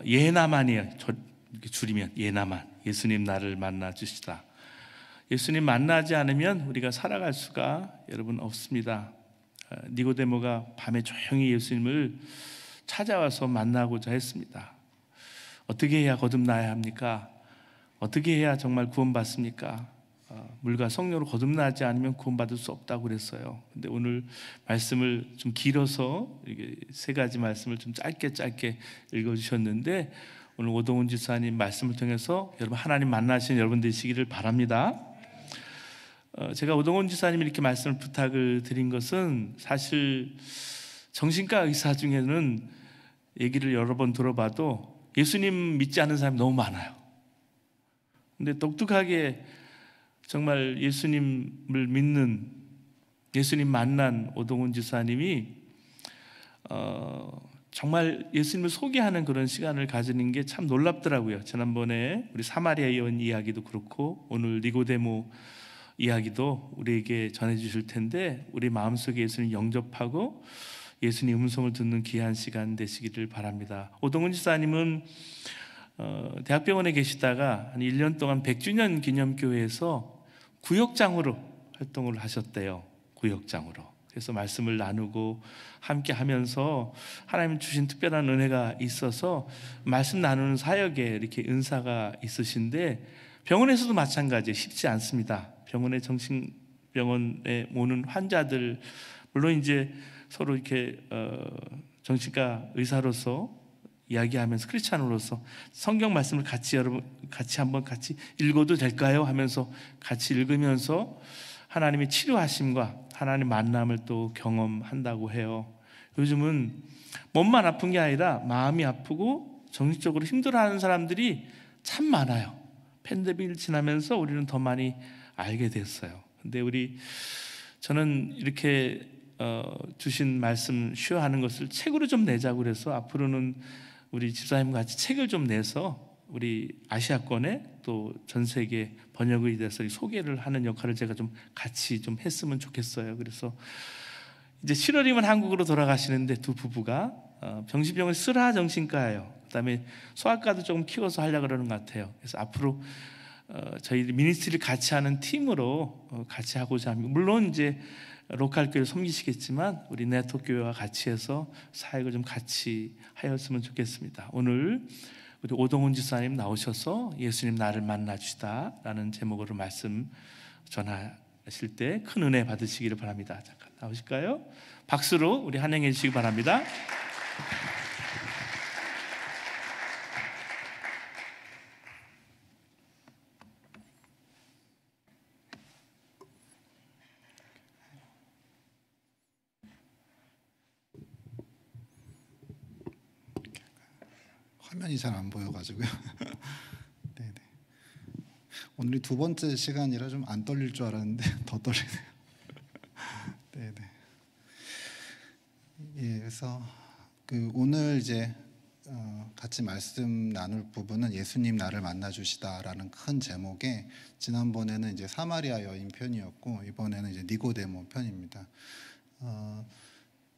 예나만이에요. 이렇게 줄이면 예나만. 예수님 나를 만나 주시다. 예수님 만나지 않으면 우리가 살아갈 수가 여러분 없습니다. 니고데모가 밤에 조용히 예수님을 찾아와서 만나고자 했습니다. 어떻게 해야 거듭나야 합니까? 어떻게 해야 정말 구원받습니까? 물과 성령으로 거듭나지 않으면 구원받을 수 없다고 그랬어요. 근데 오늘 말씀을 좀 길어서 이게 세 가지 말씀을 좀 짧게 읽어주셨는데, 오늘 오동훈 지사님 말씀을 통해서 여러분 하나님 만나신 여러분 되시기를 바랍니다. 제가 오동훈 지사님 이렇게 말씀을 부탁을 드린 것은 사실 정신과 의사 중에는 얘기를 여러 번 들어봐도 예수님 믿지 않는 사람이 너무 많아요. 근데 독특하게 정말 예수님을 믿는, 예수님 만난 오동훈 지사님이 정말 예수님을 소개하는 그런 시간을 가지는 게 참 놀랍더라고요. 지난번에 우리 사마리아 여인 이야기도 그렇고 오늘 니고데모 이야기도 우리에게 전해주실 텐데, 우리 마음속에 예수님 영접하고 예수님 음성을 듣는 귀한 시간 되시기를 바랍니다. 오동훈 지사님은 대학병원에 계시다가 한 1년 동안 100주년 기념교회에서 구역장으로 활동을 하셨대요. 구역장으로. 그래서 말씀을 나누고 함께 하면서 하나님 주신 특별한 은혜가 있어서 말씀 나누는 사역에 이렇게 은사가 있으신데, 병원에서도 마찬가지예요. 쉽지 않습니다. 병원에 정신병원에 오는 환자들, 물론 이제 서로 이렇게 정신과 의사로서 이야기하면서 크리스찬으로서 성경 말씀을 한번 같이 읽어도 될까요? 하면서 같이 읽으면서 하나님의 치료하심과 하나님 만남을 또 경험한다고 해요. 요즘은 몸만 아픈 게 아니라 마음이 아프고 정신적으로 힘들어하는 사람들이 참 많아요. 팬데믹을 지나면서 우리는 더 많이 알게 됐어요. 근데 저는 이렇게 주신 말씀 쉬어하는 것을 책으로 좀 내자고 그래서 앞으로는 우리 집사님과 같이 책을 좀 내서 우리 아시아권에 또 전 세계 번역이 돼서 소개를 하는 역할을 제가 좀 같이 좀 했으면 좋겠어요. 그래서 이제 7월이면 한국으로 돌아가시는데 두 부부가 병신병원 쓰라 정신과예요. 그다음에 소아과도 조금 키워서 하려고 그러는 것 같아요. 그래서 앞으로 저희 미니스트리를 같이 하는 팀으로 같이 하고자 합니다. 물론 이제 로컬 교회를 섬기시겠지만 우리 네트워크 교회와 같이 해서 사역을 좀 같이 하였으면 좋겠습니다. 오늘 우리 오동훈 지사님 나오셔서 예수님 나를 만나 주시다 라는 제목으로 말씀 전하실 때 큰 은혜 받으시기를 바랍니다. 잠깐 나오실까요? 박수로 우리 환영해 주시기 바랍니다. 화면이 잘 안 보여가지고요. 네네. 오늘이 두 번째 시간이라 좀 안 떨릴 줄 알았는데 더 떨리네요. 네네. 예, 그래서 오늘 이제 같이 말씀 나눌 부분은 예수님 나를 만나 주시다라는 큰 제목에, 지난번에는 이제 사마리아 여인 편이었고 이번에는 이제 니고데모 편입니다.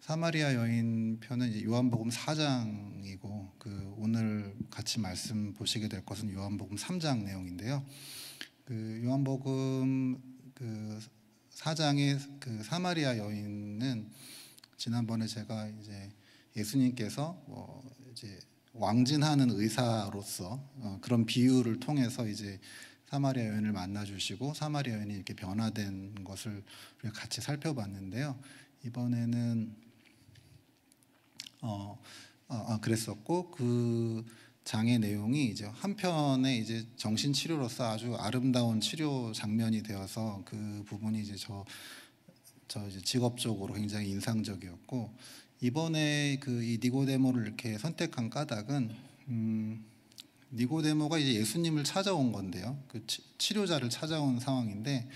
사마리아 여인 편은 이제 요한복음 4장이고 오늘 같이 말씀 보시게 될 것은 요한복음 3장 내용인데요. 요한복음 4장의 사마리아 여인은 지난번에 제가 이제 예수님께서 이제 왕진하는 의사로서 그런 비유를 통해서 이제 사마리아 여인을 만나 주시고 사마리아 여인이 이렇게 변화된 것을 우리가 같이 살펴봤는데요. 이번에는 그랬었고 그 장의 내용이 이제 한편에 이제 정신 치료로서 아주 아름다운 치료 장면이 되어서 그 부분이 이제 저 이제 직업적으로 굉장히 인상적이었고, 이번에 이 니고데모를 이렇게 선택한 까닭은 니고데모가 이제 예수님을 찾아온 건데요. 치료자를 찾아온 상황인데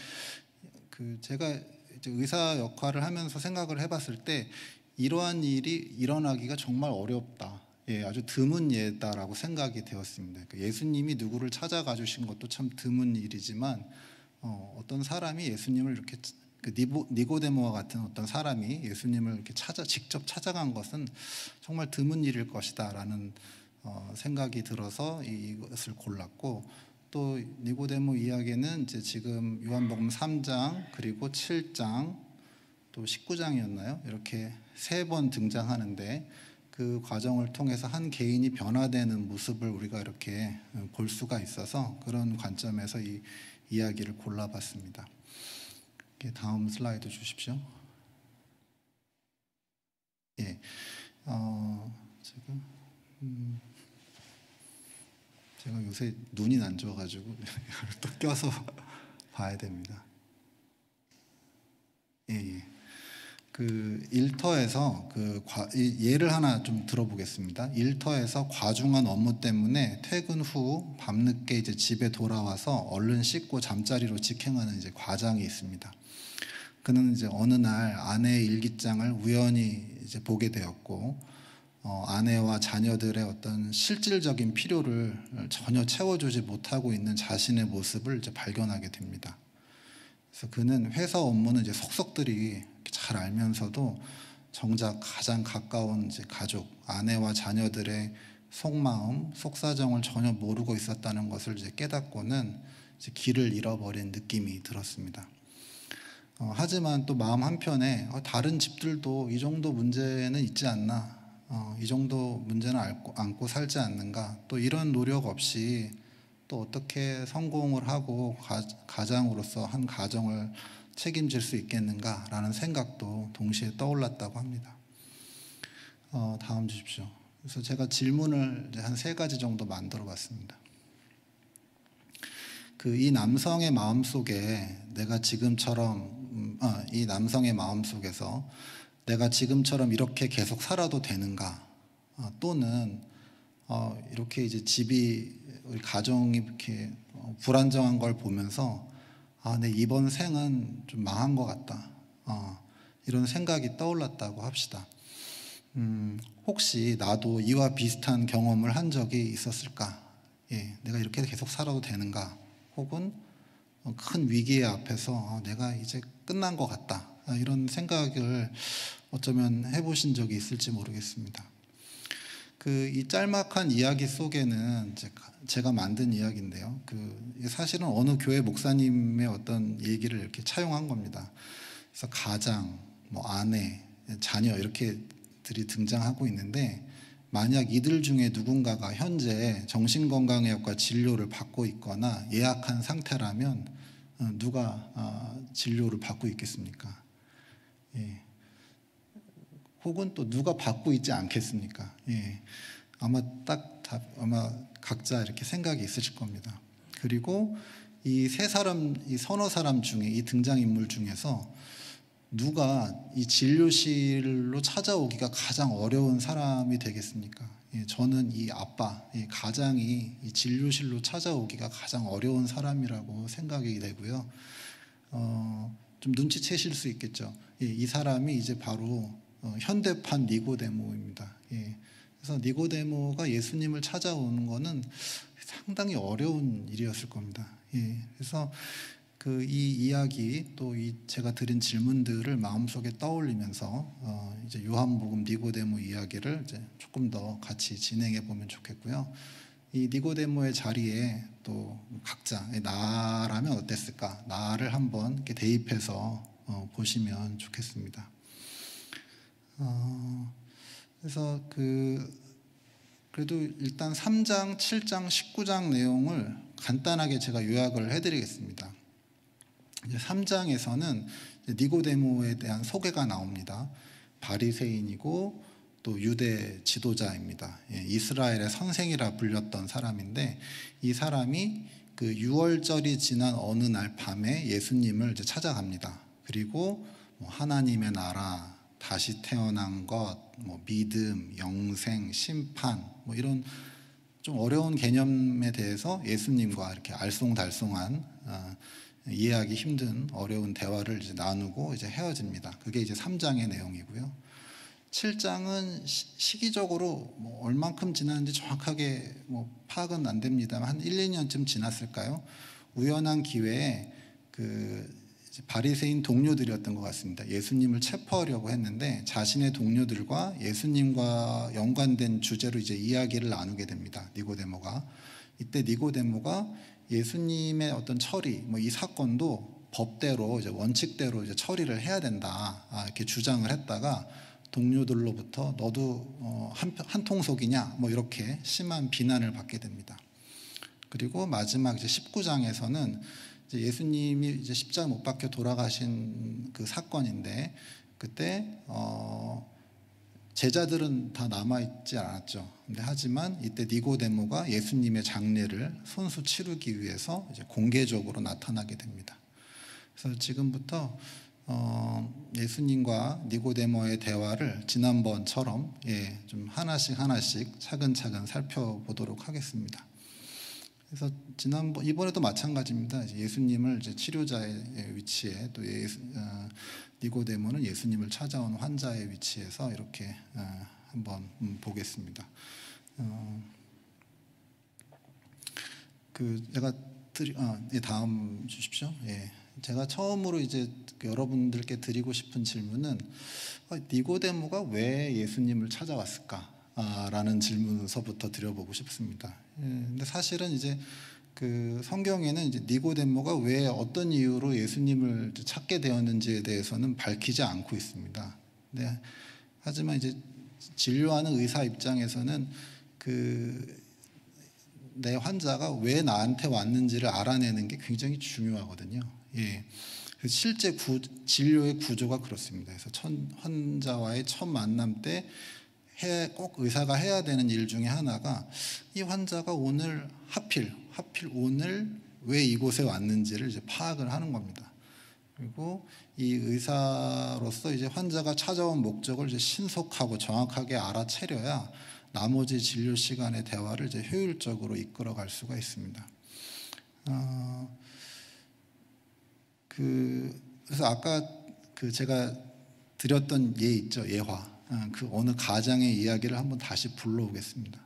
제가 이제 의사 역할을 하면서 생각을 해봤을 때 이러한 일이 일어나기가 정말 어렵다. 예, 아주 드문 예다라고 생각이 되었습니다. 예수님이 누구를 찾아가 주신 것도 참 드문 일이지만 어떤 사람이 예수님을 이렇게 니고데모와 같은 어떤 사람이 예수님을 이렇게 직접 찾아간 것은 정말 드문 일일 것이다라는 생각이 들어서 이것을 골랐고, 또 니고데모 이야기는 이제 지금 요한복음 3장 그리고 7장 또 19장이었나요? 이렇게 3번 등장하는데, 그 과정을 통해서 한 개인이 변화되는 모습을 우리가 이렇게 볼 수가 있어서 그런 관점에서 이 이야기를 골라봤습니다. 다음 슬라이드 주십시오. 예, 지금 제가 요새 눈이 안 좋아가지고 이걸 또 껴서 봐야 됩니다. 예. 그 일터에서 예를 하나 좀 들어보겠습니다. 일터에서 과중한 업무 때문에 퇴근 후 밤늦게 이제 집에 돌아와서 얼른 씻고 잠자리로 직행하는 이제 과장이 있습니다. 그는 이제 어느 날 아내의 일기장을 우연히 이제 보게 되었고, 아내와 자녀들의 어떤 실질적인 필요를 전혀 채워주지 못하고 있는 자신의 모습을 이제 발견하게 됩니다. 그래서 그는 회사 업무는 이제 속속들이 잘 알면서도 정작 가장 가까운 이제 가족, 아내와 자녀들의 속마음, 속사정을 전혀 모르고 있었다는 것을 이제 깨닫고는 이제 길을 잃어버린 느낌이 들었습니다. 하지만 또 마음 한편에 다른 집들도 이 정도 문제는 있지 않나, 이 정도 문제는 안고 살지 않는가, 또 이런 노력 없이 또 어떻게 성공을 하고 가장으로서 한 가정을 책임질 수 있겠는가라는 생각도 동시에 떠올랐다고 합니다. 다음 주십시오. 그래서 제가 질문을 한 3가지 정도 만들어 봤습니다. 이 남성의 마음 속에 이 남성의 마음 속에서 내가 지금처럼 이렇게 계속 살아도 되는가, 또는 이렇게 이제 우리 가정이 이렇게 불안정한 걸 보면서 내 이번 생은 좀 망한 것 같다, 이런 생각이 떠올랐다고 합시다. 혹시 나도 이와 비슷한 경험을 한 적이 있었을까? 내가 이렇게 계속 살아도 되는가? 혹은 큰 위기의 앞에서 내가 이제 끝난 것 같다, 이런 생각을 어쩌면 해보신 적이 있을지 모르겠습니다. 이 짤막한 이야기 속에는 제가 만든 이야기인데요. 사실은 어느 교회 목사님의 어떤 얘기를 이렇게 차용한 겁니다. 그래서 가장, 아내, 자녀 이렇게들이 등장하고 있는데, 만약 이들 중에 누군가가 현재 정신건강의학과 진료를 받고 있거나 예약한 상태라면 누가 진료를 받고 있겠습니까? 혹은 또 누가 받고 있지 않겠습니까? 아마 아마 각자 이렇게 생각이 있으실 겁니다. 그리고 이 서너 사람 중에, 이 등장인물 중에서 누가 이 진료실로 찾아오기가 가장 어려운 사람이 되겠습니까? 저는 이 아빠, 이 가장이 이 진료실로 찾아오기가 가장 어려운 사람이라고 생각이 되고요. 좀 눈치채실 수 있겠죠. 이 사람이 이제 바로 현대판 니고데모입니다. 그래서 니고데모가 예수님을 찾아오는 것은 상당히 어려운 일이었을 겁니다. 그래서 이 이야기, 또 제가 드린 질문들을 마음속에 떠올리면서 이제 요한복음 니고데모 이야기를 이제 조금 더 같이 진행해 보면 좋겠고요. 이 니고데모의 자리에 또 각자 나라면 어땠을까? 나를 한번 이렇게 대입해서 보시면 좋겠습니다. 그래서 그래도 일단 3장, 7장, 19장 내용을 간단하게 제가 요약을 해드리겠습니다. 3장에서는 니고데모에 대한 소개가 나옵니다. 바리새인이고 또 유대 지도자입니다. 이스라엘의 선생이라 불렸던 사람인데, 이 사람이 유월절이 지난 어느 날 밤에 예수님을 이제 찾아갑니다. 그리고 하나님의 나라, 다시 태어난 것, 믿음, 영생, 심판, 이런 좀 어려운 개념에 대해서 예수님과 이렇게 알쏭달쏭한 이해하기 힘든 어려운 대화를 이제 나누고 이제 헤어집니다. 그게 이제 3장의 내용이고요. 7장은 시기적으로 얼만큼 지났는지 정확하게 파악은 안 됩니다만 한 1, 2년쯤 지났을까요? 우연한 기회에 이제 바리새인 동료들이었던 것 같습니다. 예수님을 체포하려고 했는데 자신의 동료들과 예수님과 연관된 주제로 이제 이야기를 나누게 됩니다. 니고데모가. 이때 니고데모가 예수님의 어떤 처리, 이 사건도 법대로 이제 원칙대로 이제 처리를 해야 된다, 이렇게 주장을 했다가 동료들로부터 너도 한 통속이냐, 이렇게 심한 비난을 받게 됩니다. 그리고 마지막 이제 19장에서는 이제 예수님이 이제 십자가 못 박혀 돌아가신 그 사건인데, 그때 제자들은 다 남아 있지 않았죠. 근데 하지만 이때 니고데모가 예수님의 장례를 손수 치르기 위해서 이제 공개적으로 나타나게 됩니다. 그래서 지금부터 예수님과 니고데모의 대화를 지난번처럼 좀 하나씩 차근차근 살펴보도록 하겠습니다. 그래서 이번에도 마찬가지입니다. 예수님을 이제 치료자의 위치에, 또 니고데모는 예수님을 찾아온 환자의 위치에서 이렇게 한번 보겠습니다. 제가 다음 주십시오. 제가 처음으로 이제 여러분들께 드리고 싶은 질문은 니고데모가 왜 예수님을 찾아왔을까? 라는 질문서부터 드려보고 싶습니다. 근데 사실은 이제 그 성경에는 이제 니고데모가 왜 어떤 이유로 예수님을 찾게 되었는지에 대해서는 밝히지 않고 있습니다. 네. 하지만 이제 진료하는 의사 입장에서는 내 환자가 왜 나한테 왔는지를 알아내는 게 굉장히 중요하거든요. 실제 진료의 구조가 그렇습니다. 그래서 환자와의 첫 만남 때 꼭 의사가 해야 되는 일 중에 하나가 이 환자가 오늘 하필 오늘 왜 이곳에 왔는지를 이제 파악을 하는 겁니다. 그리고 이 의사로서 이제 환자가 찾아온 목적을 이제 신속하고 정확하게 알아채려야 나머지 진료 시간의 대화를 이제 효율적으로 이끌어갈 수가 있습니다. 그래서 아까 제가 드렸던 예 있죠, 예화. 어느 가장의 이야기를 한번 다시 불러오겠습니다.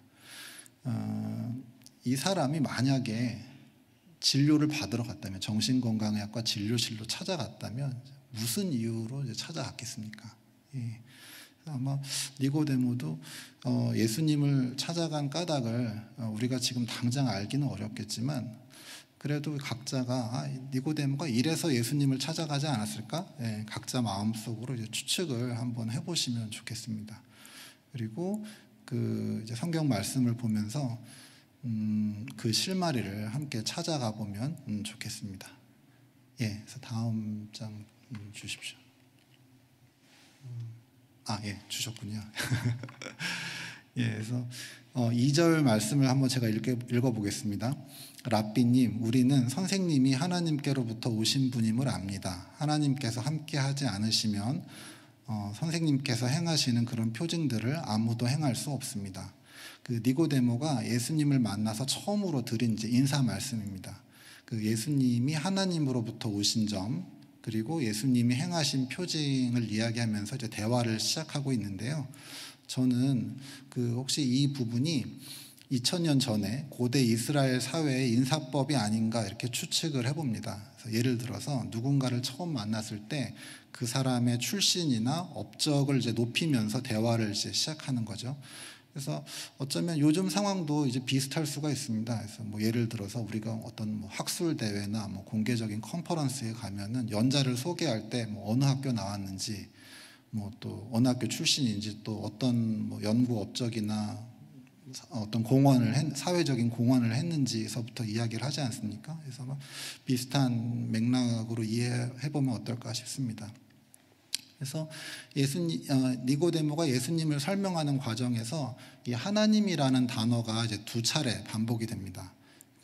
이 사람이 만약에 진료를 받으러 갔다면, 정신건강의학과 진료실로 찾아갔다면 무슨 이유로 이제 찾아갔겠습니까? 아마 니고데모도 예수님을 찾아간 까닭을 우리가 지금 당장 알기는 어렵겠지만, 그래도 각자가 니고데모가 이래서 예수님을 찾아가지 않았을까? 각자 마음속으로 이제 추측을 한번 해보시면 좋겠습니다. 그리고 이제 성경 말씀을 보면서 그 실마리를 함께 찾아가 보면 좋겠습니다. 그래서 다음 장 주십시오. 주셨군요. 그래서 2절 말씀을 한번 제가 읽어보겠습니다. 랍비님, 우리는 선생님이 하나님께로부터 오신 분임을 압니다. 하나님께서 함께하지 않으시면 선생님께서 행하시는 그런 표징들을 아무도 행할 수 없습니다. 니고데모가 예수님을 만나서 처음으로 드린 이제 인사 말씀입니다. 예수님이 하나님으로부터 오신 점, 그리고 예수님이 행하신 표징을 이야기하면서 이제 대화를 시작하고 있는데요. 저는 혹시 이 부분이 2000년 전에 고대 이스라엘 사회의 인사법이 아닌가 이렇게 추측을 해봅니다. 그래서 예를 들어서 누군가를 처음 만났을 때 그 사람의 출신이나 업적을 이제 높이면서 대화를 이제 시작하는 거죠. 그래서 어쩌면 요즘 상황도 이제 비슷할 수가 있습니다. 그래서 예를 들어서 우리가 어떤 학술 대회나 공개적인 컨퍼런스에 가면은 연자를 소개할 때 어느 학교 나왔는지, 또 어느 학교 출신인지, 또 어떤 연구 업적이나 어떤 사회적인 공헌을 했는지서부터 이야기를 하지 않습니까? 그래서 비슷한 맥락으로 이해해 보면 어떨까 싶습니다. 그래서 니고데모가 예수님을 설명하는 과정에서 이 하나님이라는 단어가 이제 2차례 반복이 됩니다.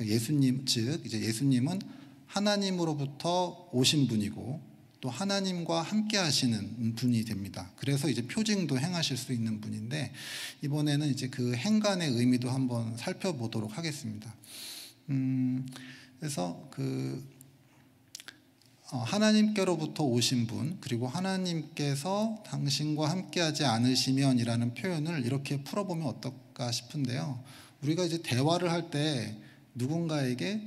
이제 예수님은 하나님으로부터 오신 분이고 또 하나님과 함께 하시는 분이 됩니다. 그래서 이제 표징도 행하실 수 있는 분인데, 이번에는 이제 그 행간의 의미도 한번 살펴보도록 하겠습니다. 그래서 하나님께로부터 오신 분, 그리고 하나님께서 당신과 함께하지 않으시면이라는 표현을 이렇게 풀어보면 어떨까 싶은데요. 우리가 이제 대화를 할 때 누군가에게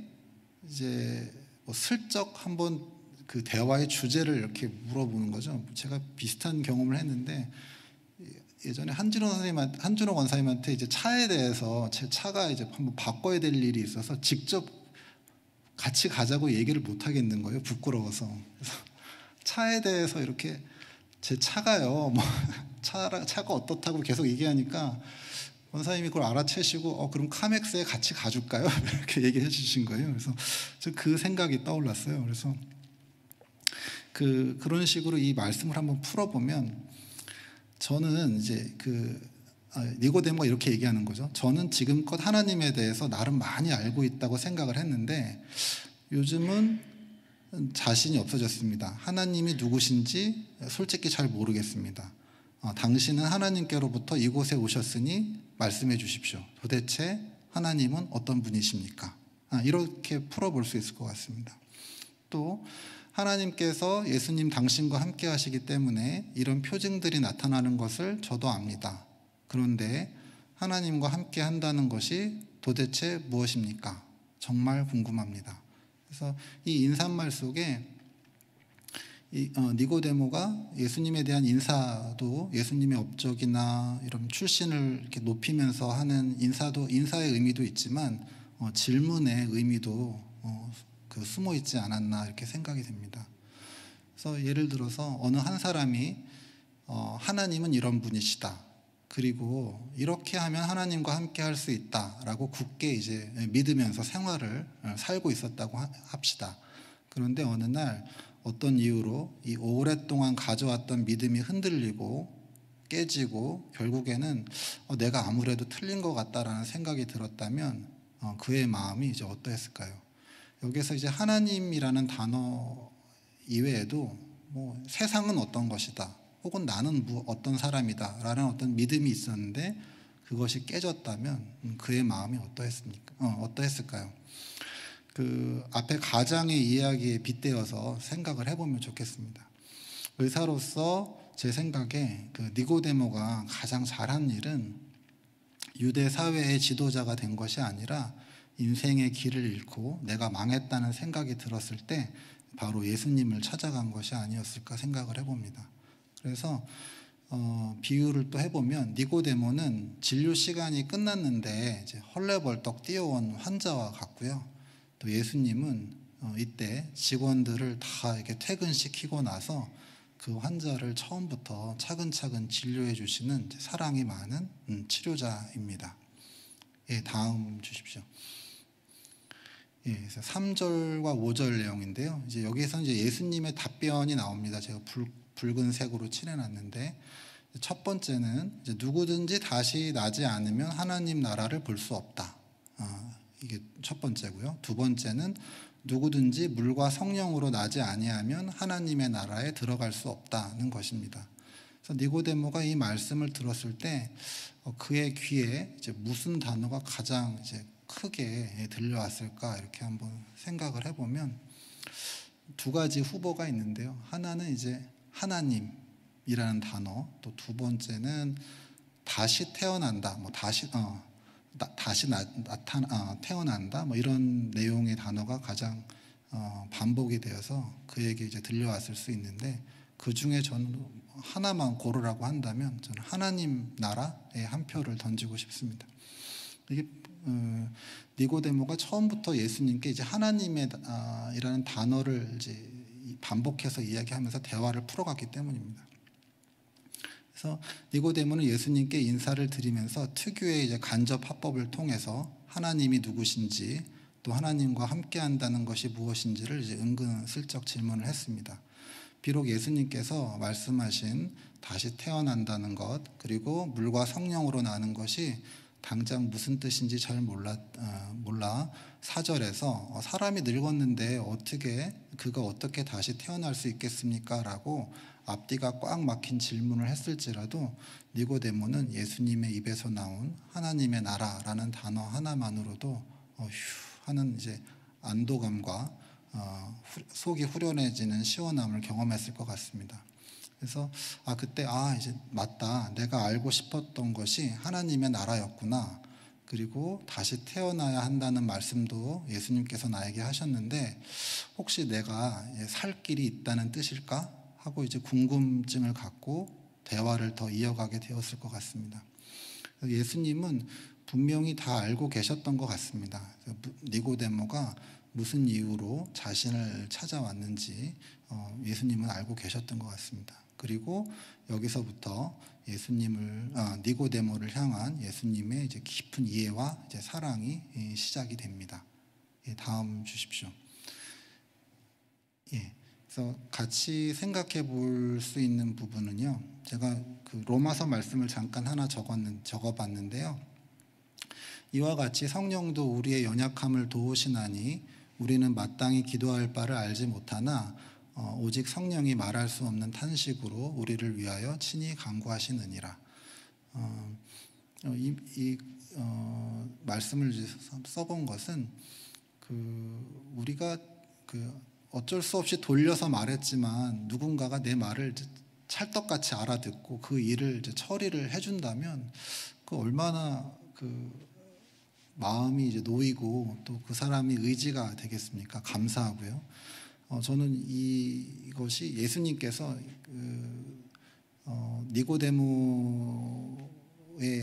이제 슬쩍 한번 그 대화의 주제를 이렇게 물어보는 거죠. 제가 비슷한 경험을 했는데 예전에 한준호 권사님한테 이제 차에 대해서 제 차가 이제 한번 바꿔야 될 일이 있어서 직접 같이 가자고 얘기를 못 하겠는 거예요. 부끄러워서. 그래서 차에 대해서 이렇게 제 차가요. 뭐 차가 어떻다고 계속 얘기하니까 권사님이 그걸 알아채시고 그럼 카맥스에 같이 가줄까요? 이렇게 얘기해 주신 거예요. 그래서 그 생각이 떠올랐어요. 그래서 그런 식으로 이 말씀을 한번 풀어보면 저는 이제 니고데모가 이렇게 얘기하는 거죠. 저는 지금껏 하나님에 대해서 나름 많이 알고 있다고 생각을 했는데 요즘은 자신이 없어졌습니다. 하나님이 누구신지 솔직히 잘 모르겠습니다. 당신은 하나님께로부터 이곳에 오셨으니 말씀해 주십시오. 도대체 하나님은 어떤 분이십니까? 이렇게 풀어볼 수 있을 것 같습니다. 또 하나님께서 예수님 당신과 함께 하시기 때문에 이런 표징들이 나타나는 것을 저도 압니다. 그런데 하나님과 함께 한다는 것이 도대체 무엇입니까? 정말 궁금합니다. 그래서 이 인사말 속에 니고데모가 예수님에 대한 인사도 예수님의 업적이나 이런 출신을 이렇게 높이면서 하는 인사의 의미도 있지만 질문의 의미도 숨어 있지 않았나 이렇게 생각이 됩니다. 그래서 예를 들어서 어느 한 사람이 하나님은 이런 분이시다. 그리고 이렇게 하면 하나님과 함께 할 수 있다라고 굳게 이제 믿으면서 생활을 살고 있었다고 합시다. 그런데 어느 날 어떤 이유로 이 오랫동안 가져왔던 믿음이 흔들리고 깨지고 결국에는 내가 아무래도 틀린 것 같다라는 생각이 들었다면 그의 마음이 이제 어떠했을까요? 여기서 이제 하나님이라는 단어 이외에도 뭐 세상은 어떤 것이다, 혹은 나는 어떤 사람이다 라는 어떤 믿음이 있었는데 그것이 깨졌다면 그의 마음이 어떠했을까요? 앞에 가장의 이야기에 빗대어서 생각을 해보면 좋겠습니다. 의사로서 제 생각에 니고데모가 가장 잘한 일은 유대 사회의 지도자가 된 것이 아니라 인생의 길을 잃고 내가 망했다는 생각이 들었을 때 바로 예수님을 찾아간 것이 아니었을까 생각을 해봅니다. 그래서 비유를 또 해보면 니고데모는 진료 시간이 끝났는데 이제 헐레벌떡 뛰어온 환자와 같고요. 또 예수님은 이때 직원들을 다 이렇게 퇴근시키고 나서 그 환자를 처음부터 차근차근 진료해 주시는 사랑이 많은 치료자입니다. 예, 다음 주십시오. 예, 그래서 3절과 5절 내용인데요. 이제 여기에서 이제 예수님의 답변이 나옵니다. 제가 붉은색으로 칠해놨는데 첫 번째는 이제 누구든지 다시 나지 않으면 하나님 나라를 볼 수 없다. 이게 첫 번째고요. 두 번째는 누구든지 물과 성령으로 나지 아니하면 하나님의 나라에 들어갈 수 없다는 것입니다. 그래서 니고데모가 이 말씀을 들었을 때 그의 귀에 이제 무슨 단어가 가장 이제 크게 들려왔을까 이렇게 한번 생각을 해보면 두 가지 후보가 있는데요. 하나는 이제 하나님이라는 단어, 또 두 번째는 다시 태어난다, 뭐 다시 태어난다, 뭐 이런 내용의 단어가 가장 반복이 되어서 그에게 이제 들려왔을 수 있는데 그 중에 저는 하나만 고르라고 한다면 저는 하나님 나라에 한 표를 던지고 싶습니다. 이게 니고데모가 처음부터 예수님께 이제 하나님의 이라는 단어를 이제 반복해서 이야기하면서 대화를 풀어갔기 때문입니다. 그래서 니고데모는 예수님께 인사를 드리면서 특유의 이제 간접 화법을 통해서 하나님이 누구신지 또 하나님과 함께한다는 것이 무엇인지를 이제 은근슬쩍 질문을 했습니다. 비록 예수님께서 말씀하신 다시 태어난다는 것 그리고 물과 성령으로 나는 것이 당장 무슨 뜻인지 잘 몰라 4절에서 사람이 늙었는데 그가 어떻게 다시 태어날 수 있겠습니까? 라고 앞뒤가 꽉 막힌 질문을 했을지라도 니고데모는 예수님의 입에서 나온 하나님의 나라라는 단어 하나만으로도 휴 하는 이제 안도감과 속이 후련해지는 시원함을 경험했을 것 같습니다. 그래서 그때 이제 맞다. 내가 알고 싶었던 것이 하나님의 나라였구나. 그리고 다시 태어나야 한다는 말씀도 예수님께서 나에게 하셨는데 혹시 내가 살 길이 있다는 뜻일까? 하고 이제 궁금증을 갖고 대화를 더 이어가게 되었을 것 같습니다. 예수님은 분명히 다 알고 계셨던 것 같습니다. 니고데모가 무슨 이유로 자신을 찾아왔는지 예수님은 알고 계셨던 것 같습니다. 그리고 여기서부터 니고데모를 향한 예수님의 이제 깊은 이해와 이제 사랑이 시작이 됩니다. 다음 주십시오. 그래서 같이 생각해 볼 수 있는 부분은요. 제가 그 로마서 말씀을 잠깐 하나 적어봤는데요. 이와 같이 성령도 우리의 연약함을 도우시나니 우리는 마땅히 기도할 바를 알지 못하나 오직 성령이 말할 수 없는 탄식으로 우리를 위하여 친히 간구하시느니라. 이 말씀을 써본 것은 우리가 어쩔 수 없이 돌려서 말했지만 누군가가 내 말을 찰떡같이 알아듣고 그 일을 이제 처리를 해준다면 그 얼마나 마음이 이제 놓이고 또 그 사람이 의지가 되겠습니까? 감사하고요. 저는 이것이 예수님께서 니고데모의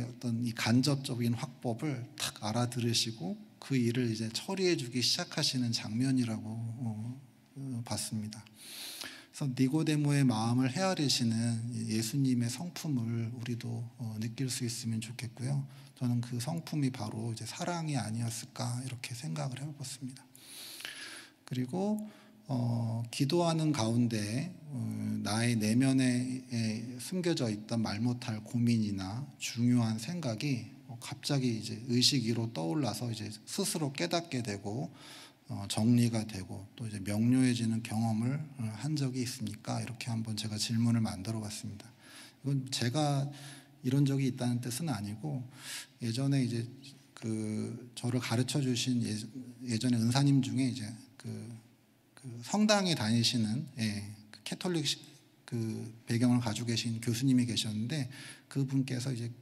어떤 이 간접적인 화법을 탁 알아들으시고 그 일을 이제 처리해주기 시작하시는 장면이라고 봤습니다. 그래서 니고데모의 마음을 헤아리시는 예수님의 성품을 우리도 느낄 수 있으면 좋겠고요. 저는 그 성품이 바로 이제 사랑이 아니었을까 이렇게 생각을 해봤습니다. 그리고 기도하는 가운데 나의 내면에 숨겨져 있던 말 못할 고민이나 중요한 생각이 갑자기 이제 의식 위로 떠올라서 이제 스스로 깨닫게 되고 정리가 되고 또 이제 명료해지는 경험을 한 적이 있습니까? 이렇게 한번 제가 질문을 만들어 봤습니다. 이건 제가 이런 적이 있다는 뜻은 아니고 예전에 이제 저를 가르쳐 주신 예전에 은사님 중에 이제 그 성당에 다니시는 캐톨릭 배경을 가지고 계신 교수님이 계셨는데 그분께서 이제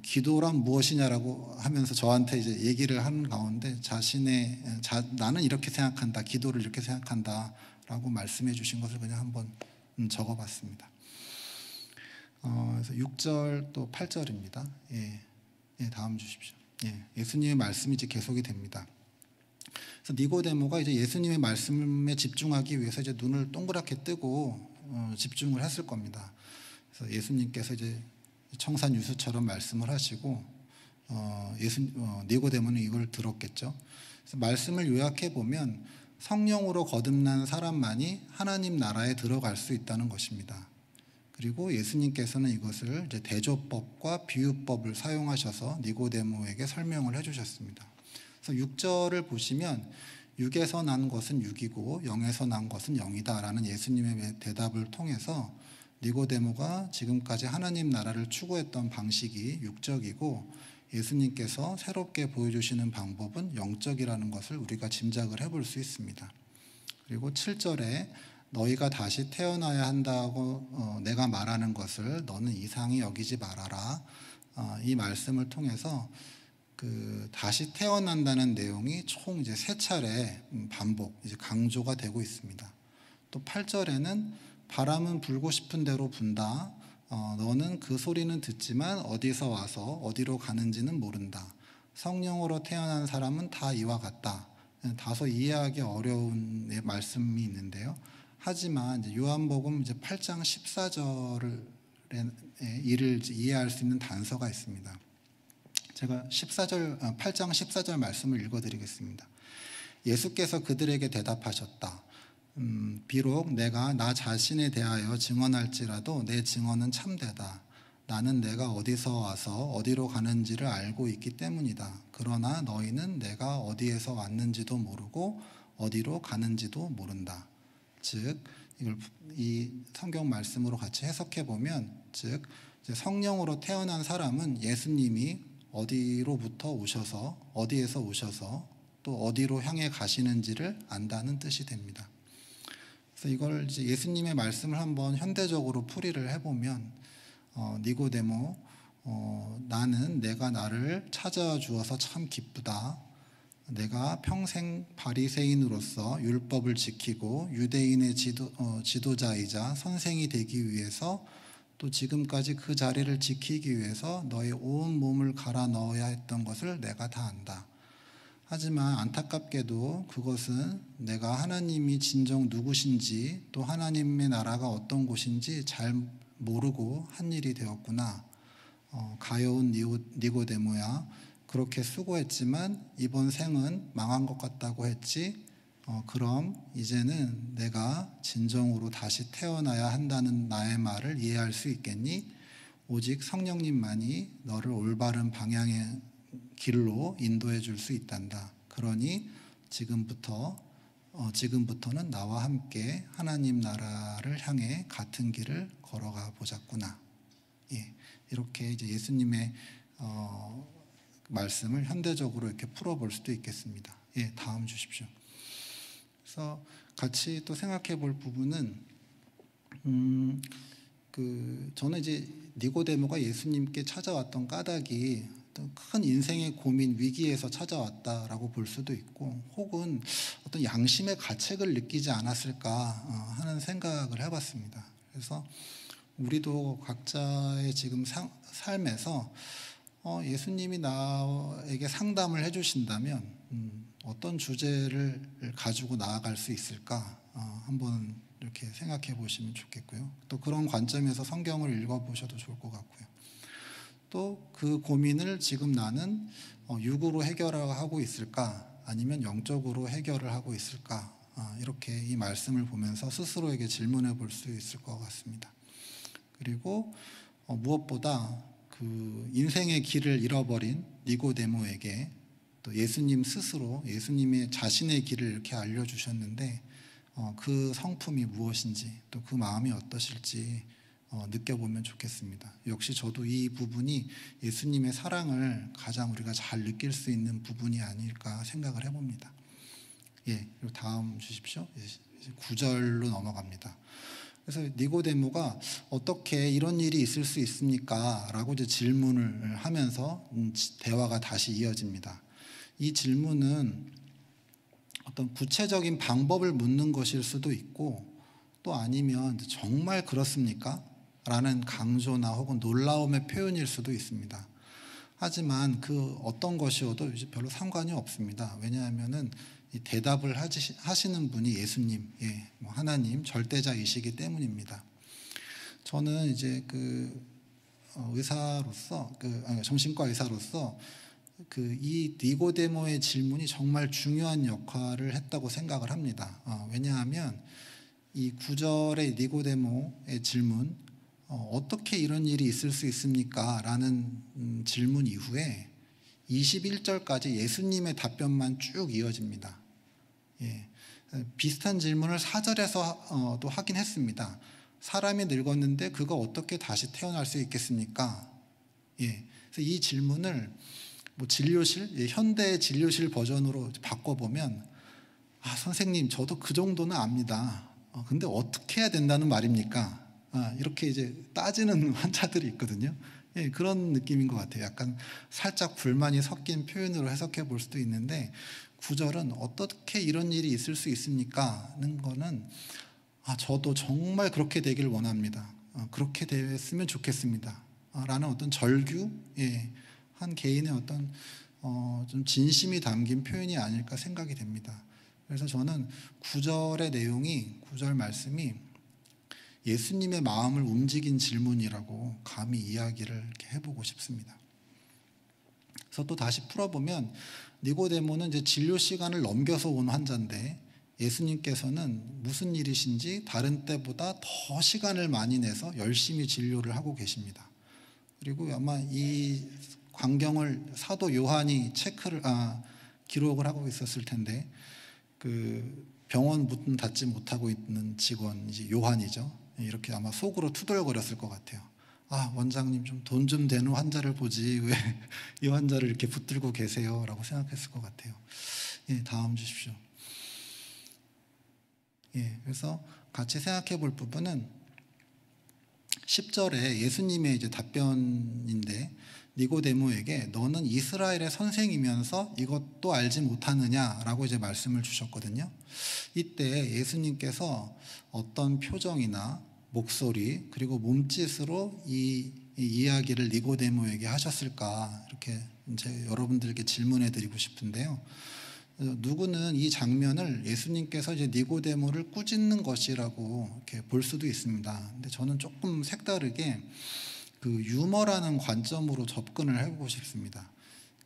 기도란 무엇이냐라고 하면서 저한테 이제 얘기를 하는 가운데 나는 이렇게 생각한다, 기도를 이렇게 생각한다라고 말씀해 주신 것을 그냥 한번 적어봤습니다. 그래서 6절 또 8절입니다. 다음 주십시오. 예수님의 말씀이 이제 계속이 됩니다. 그래서 니고데모가 이제 예수님의 말씀에 집중하기 위해서 이제 눈을 동그랗게 뜨고 집중을 했을 겁니다. 그래서 예수님께서 이제 청산유수처럼 말씀을 하시고 니고데모는 이걸 들었겠죠. 그래서 말씀을 요약해 보면 성령으로 거듭난 사람만이 하나님 나라에 들어갈 수 있다는 것입니다. 그리고 예수님께서는 이것을 이제 대조법과 비유법을 사용하셔서 니고데모에게 설명을 해주셨습니다. 그래서 6절을 보시면 육에서 난 것은 육이고 영에서 난 것은 영이다라는 예수님의 대답을 통해서 니고데모가 지금까지 하나님 나라를 추구했던 방식이 육적이고 예수님께서 새롭게 보여주시는 방법은 영적이라는 것을 우리가 짐작을 해볼 수 있습니다. 그리고 7절에 너희가 다시 태어나야 한다고 내가 말하는 것을 너는 이상히 여기지 말아라. 이 말씀을 통해서 다시 태어난다는 내용이 총 이제 3차례 반복, 이제 강조가 되고 있습니다. 또 8절에는 바람은 불고 싶은 대로 분다. 너는 그 소리는 듣지만 어디서 와서 어디로 가는지는 모른다. 성령으로 태어난 사람은 다 이와 같다. 다소 이해하기 어려운 말씀이 있는데요. 하지만 이제 요한복음 이제 8장 14절의 이를 이해할 수 있는 단서가 있습니다. 제가 8장 14절 말씀을 읽어드리겠습니다. 예수께서 그들에게 대답하셨다. 비록 내가 나 자신에 대하여 증언할지라도 내 증언은 참되다. 나는 내가 어디서 와서 어디로 가는지를 알고 있기 때문이다. 그러나 너희는 내가 어디에서 왔는지도 모르고 어디로 가는지도 모른다. 즉 이 성경 말씀으로 같이 해석해 보면 즉 성령으로 태어난 사람은 예수님이 어디로부터 오셔서 어디에서 오셔서 또 어디로 향해 가시는지를 안다는 뜻이 됩니다. 그래서 이걸 이제 예수님의 말씀을 한번 현대적으로 풀이를 해보면 니고데모 나는 내가 나를 찾아와 주어서 참 기쁘다. 내가 평생 바리새인으로서 율법을 지키고 유대인의 지도자이자 선생이 되기 위해서 또 지금까지 그 자리를 지키기 위해서 너의 온 몸을 갈아 넣어야 했던 것을 내가 다 안다. 하지만 안타깝게도 그것은 내가 하나님이 진정 누구신지 또 하나님의 나라가 어떤 곳인지 잘 모르고 한 일이 되었구나. 가여운 니고데모야, 그렇게 수고했지만 이번 생은 망한 것 같다고 했지. 그럼 이제는 내가 진정으로 다시 태어나야 한다는 나의 말을 이해할 수 있겠니? 오직 성령님만이 너를 올바른 방향의 길로 인도해 줄 수 있단다. 그러니 지금부터는 나와 함께 하나님 나라를 향해 같은 길을 걸어가 보자꾸나. 예, 이렇게 이제 예수님의 말씀을 현대적으로 이렇게 풀어볼 수도 있겠습니다. 예, 다음 주십시오. 그래서 같이 또 생각해 볼 부분은 저는 이제 니고데모가 예수님께 찾아왔던 까닭이 어떤 큰 인생의 고민, 위기에서 찾아왔다라고 볼 수도 있고, 혹은 어떤 양심의 가책을 느끼지 않았을까 하는 생각을 해봤습니다. 그래서 우리도 각자의 지금 삶에서 예수님이 나에게 상담을 해주신다면 어떤 주제를 가지고 나아갈 수 있을까 한번 이렇게 생각해 보시면 좋겠고요. 또 그런 관점에서 성경을 읽어보셔도 좋을 것 같고요. 또 그 고민을 지금 나는 육으로 해결하고 있을까 아니면 영적으로 해결을 하고 있을까, 이렇게 이 말씀을 보면서 스스로에게 질문해 볼 수 있을 것 같습니다. 그리고 무엇보다 그 인생의 길을 잃어버린 니고데모에게 또 예수님 스스로 예수님의 자신의 길을 이렇게 알려주셨는데 그 성품이 무엇인지 또 그 마음이 어떠실지 느껴보면 좋겠습니다. 역시 저도 이 부분이 예수님의 사랑을 가장 우리가 잘 느낄 수 있는 부분이 아닐까 생각을 해봅니다. 예, 그리고 다음 주십시오. 9절로 넘어갑니다. 그래서 니고데모가 어떻게 이런 일이 있을 수 있습니까? 라고 이제 질문을 하면서 대화가 다시 이어집니다. 이 질문은 어떤 구체적인 방법을 묻는 것일 수도 있고, 또 아니면 정말 그렇습니까? 라는 강조나 혹은 놀라움의 표현일 수도 있습니다. 하지만 그 어떤 것이어도 이제 별로 상관이 없습니다. 왜냐하면은 이 대답을 하시는 분이 예수님, 하나님 절대자이시기 때문입니다. 저는 이제 의사로서, 정신과 의사로서 이 니고데모의 질문이 정말 중요한 역할을 했다고 생각을 합니다. 왜냐하면 이 9절의 니고데모의 질문, 어떻게 이런 일이 있을 수 있습니까? 라는 질문 이후에 21절까지 예수님의 답변만 쭉 이어집니다. 예, 비슷한 질문을 4절에서도 하긴 했습니다. 사람이 늙었는데 그가 어떻게 다시 태어날 수 있겠습니까? 예, 그래서 이 질문을 진료실, 현대 진료실 버전으로 바꿔보면, 선생님, 저도 그 정도는 압니다. 근데 어떻게 해야 된다는 말입니까? 이렇게 이제 따지는 환자들이 있거든요. 예, 그런 느낌인 것 같아요. 약간 살짝 불만이 섞인 표현으로 해석해 볼 수도 있는데, 9절은 어떻게 이런 일이 있을 수 있습니까? 하는 거는 저도 정말 그렇게 되길 원합니다. 그렇게 됐으면 좋겠습니다. 라는 어떤 절규, 한 개인의 어떤 좀 진심이 담긴 표현이 아닐까 생각이 됩니다. 그래서 저는 9절의 내용이, 9절 말씀이 예수님의 마음을 움직인 질문이라고 감히 이야기를 이렇게 해보고 싶습니다. 그래서 또 다시 풀어보면 니고데모는 이제 진료 시간을 넘겨서 온 환자인데 예수님께서는 무슨 일이신지 다른 때보다 더 시간을 많이 내서 열심히 진료를 하고 계십니다. 그리고 아마 이 광경을 사도 요한이 기록을 하고 있었을 텐데, 그 병원 문 닫지 못하고 있는 직원 이제 요한이죠. 이렇게 아마 속으로 투덜거렸을 것 같아요. 원장님 좀 돈 좀 되는 환자를 보지 왜 이 환자를 이렇게 붙들고 계세요라고 생각했을 것 같아요. 예, 다음 주십시오. 예, 그래서 같이 생각해 볼 부분은 10절에 예수님의 이제 답변인데, 니고데모에게 너는 이스라엘의 선생이면서 이것도 알지 못하느냐라고 이제 말씀을 주셨거든요. 이때 예수님께서 어떤 표정이나 목소리 그리고 몸짓으로 이 이야기를 니고데모에게 하셨을까, 이렇게 이제 여러분들께 질문해 드리고 싶은데요. 누구는 이 장면을 예수님께서 이제 니고데모를 꾸짖는 것이라고 이렇게 볼 수도 있습니다. 근데 저는 조금 색다르게 그 유머라는 관점으로 접근을 해보고 싶습니다.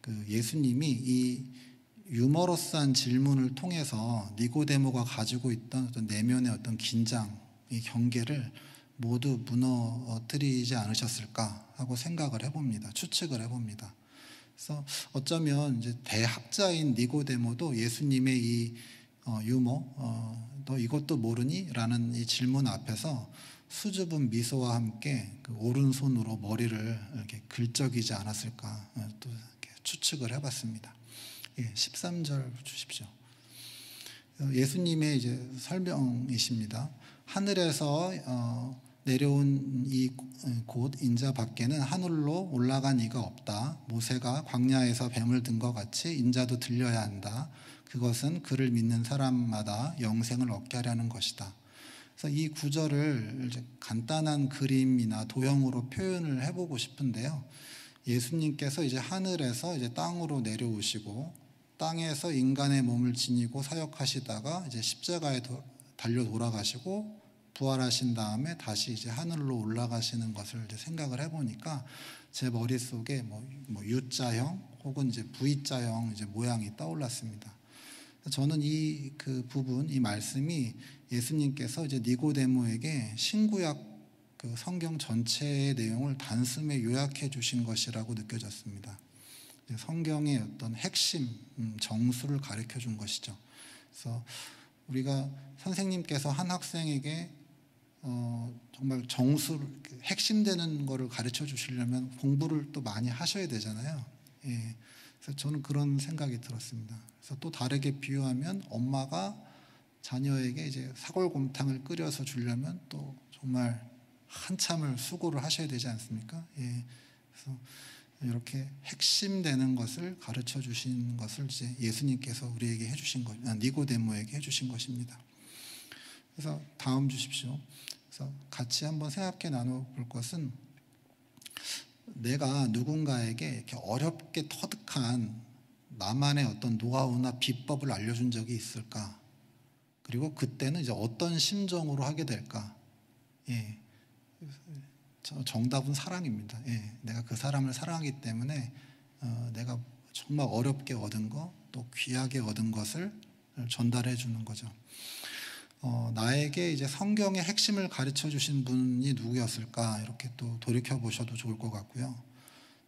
그 예수님이 이 유머러스한 질문을 통해서 니고데모가 가지고 있던 어떤 내면의 어떤 긴장, 이 경계를 모두 무너뜨리지 않으셨을까 하고 생각을 해봅니다. 추측을 해봅니다. 그래서 어쩌면 이제 대학자인 니고데모도 예수님의 이 유머, 너 이것도 모르니?라는 이 질문 앞에서 수줍은 미소와 함께 그 오른손으로 머리를 이렇게 긁적이지 않았을까, 또 이렇게 추측을 해봤습니다. 13절 주십시오. 예수님의 이제 설명이십니다. 하늘에서 내려온 이 곧 인자 밖에는 하늘로 올라간 이가 없다. 모세가 광야에서 뱀을 든 것 같이 인자도 들려야 한다. 그것은 그를 믿는 사람마다 영생을 얻게 하려는 것이다. 그래서 이 구절을 이제 간단한 그림이나 도형으로 표현을 해보고 싶은데요. 예수님께서 이제 하늘에서 이제 땅으로 내려오시고 땅에서 인간의 몸을 지니고 사역하시다가 이제 십자가에 달려 돌아가시고 부활하신 다음에 다시 이제 하늘로 올라가시는 것을 이제 생각을 해보니까 제 머릿속에 뭐 U자형 혹은 이제 V자형 이제 모양이 떠올랐습니다. 저는 이 그 부분, 이 말씀이 예수님께서 이제 니고데모에게 신구약 그 성경 전체의 내용을 단숨에 요약해 주신 것이라고 느껴졌습니다. 성경의 어떤 핵심 정수를 가르쳐 준 것이죠. 그래서 우리가 선생님께서 한 학생에게 정말 정수를, 핵심되는 거를 가르쳐 주시려면 공부를 또 많이 하셔야 되잖아요. 예. 그래서 저는 그런 생각이 들었습니다. 그래서 또 다르게 비유하면 엄마가 자녀에게 이제 사골곰탕을 끓여서 주려면 또 정말 한참을 수고를 하셔야 되지 않습니까? 예. 그래서 이렇게 핵심되는 것을 가르쳐 주신 것을 이제 예수님께서 우리에게 해주신 것, 니고데모에게 해주신 것입니다. 그래서 다음 주십시오. 그래서 같이 한번 생각해 나눠볼 것은, 내가 누군가에게 이렇게 어렵게 터득한 나만의 어떤 노하우나 비법을 알려준 적이 있을까? 그리고 그때는 이제 어떤 심정으로 하게 될까? 예. 정답은 사랑입니다. 예. 내가 그 사람을 사랑하기 때문에 내가 정말 어렵게 얻은 거, 또 귀하게 얻은 것을 전달해 주는 거죠. 나에게 이제 성경의 핵심을 가르쳐 주신 분이 누구였을까, 이렇게 또 돌이켜 보셔도 좋을 것 같고요.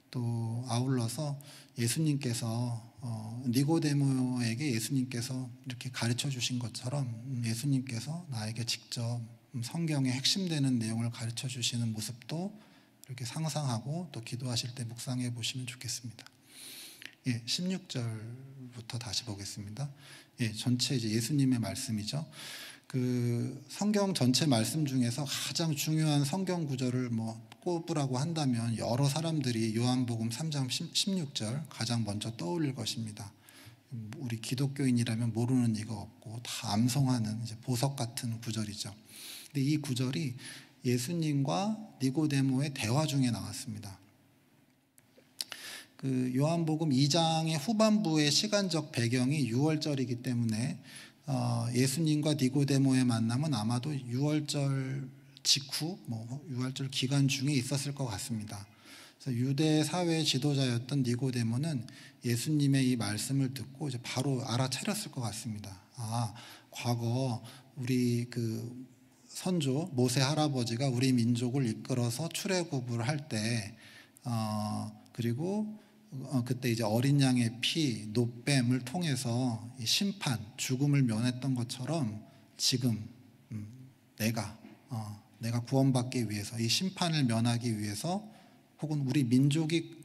또 아울러서 예수님께서 니고데모에게 예수님께서 이렇게 가르쳐 주신 것처럼 예수님께서 나에게 직접 성경의 핵심되는 내용을 가르쳐 주시는 모습도 이렇게 상상하고 또 기도하실 때 묵상해 보시면 좋겠습니다. 16절부터 다시 보겠습니다. 전체 이제 예수님의 말씀이죠. 그 성경 전체 말씀 중에서 가장 중요한 성경 구절을 꼽으라고 한다면 여러 사람들이 요한복음 3장 16절 가장 먼저 떠올릴 것입니다. 우리 기독교인이라면 모르는 이가 없고 다 암송하는 이제 보석 같은 구절이죠. 근데 이 구절이 예수님과 니고데모의 대화 중에 나왔습니다. 그 요한복음 2장의 후반부의 시간적 배경이 6월절이기 때문에 예수님과 니고데모의 만남은 아마도 6월절 직후, 6월절 기간 중에 있었을 것 같습니다. 그래서 유대 사회의 지도자였던 니고데모는 예수님의 이 말씀을 듣고 이제 바로 알아차렸을 것 같습니다. 과거 우리 그 선조 모세 할아버지가 우리 민족을 이끌어서 출애굽을 할 때, 그리고 그때 이제 어린 양의 피, 노뱀을 통해서 이 심판, 죽음을 면했던 것처럼 지금 내가 구원받기 위해서, 이 심판을 면하기 위해서, 혹은 우리 민족이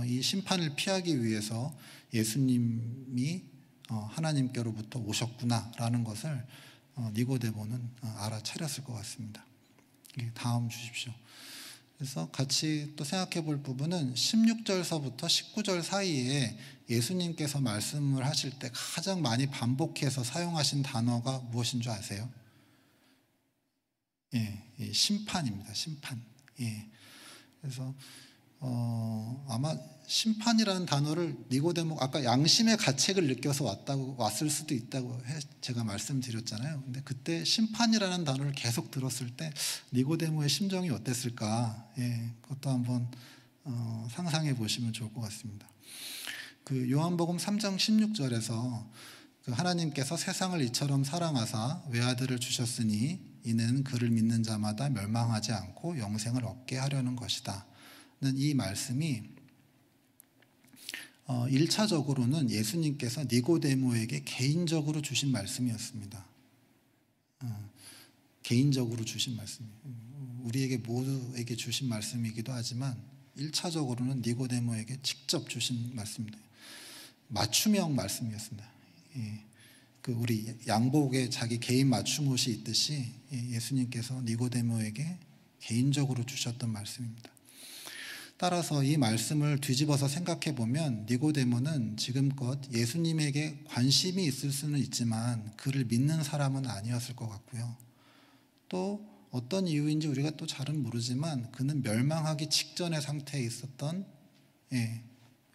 이 심판을 피하기 위해서 예수님이 하나님께로부터 오셨구나라는 것을 니고데모는 알아차렸을 것 같습니다. 다음 주십시오. 그래서 같이 또 생각해 볼 부분은 16절서부터 19절 사이에 예수님께서 말씀을 하실 때 가장 많이 반복해서 사용하신 단어가 무엇인 줄 아세요? 심판입니다. 심판. 그래서 아마 심판이라는 단어를 니고데모 아까 양심의 가책을 느껴서 왔을 수도 있다고 제가 말씀드렸잖아요. 근데 그때 심판이라는 단어를 계속 들었을 때 니고데모의 심정이 어땠을까? 그것도 한번 상상해 보시면 좋을 것 같습니다. 그 요한복음 3장 16절에서 그 하나님께서 세상을 이처럼 사랑하사 외아들을 주셨으니 이는 그를 믿는 자마다 멸망하지 않고 영생을 얻게 하려는 것이다. 이 말씀이 1차적으로는 예수님께서 니고데모에게 개인적으로 주신 말씀이었습니다. 개인적으로 주신 말씀, 우리에게 모두에게 주신 말씀이기도 하지만 1차적으로는 니고데모에게 직접 주신 말씀입니다. 맞춤형 말씀이었습니다. 그 우리 양복에 자기 개인 맞춤 옷이 있듯이 예수님께서 니고데모에게 개인적으로 주셨던 말씀입니다. 따라서 이 말씀을 뒤집어서 생각해 보면 니고데모는 지금껏 예수님에게 관심이 있을 수는 있지만 그를 믿는 사람은 아니었을 것 같고요. 또 어떤 이유인지 우리가 또 잘은 모르지만 그는 멸망하기 직전의 상태에 있었던,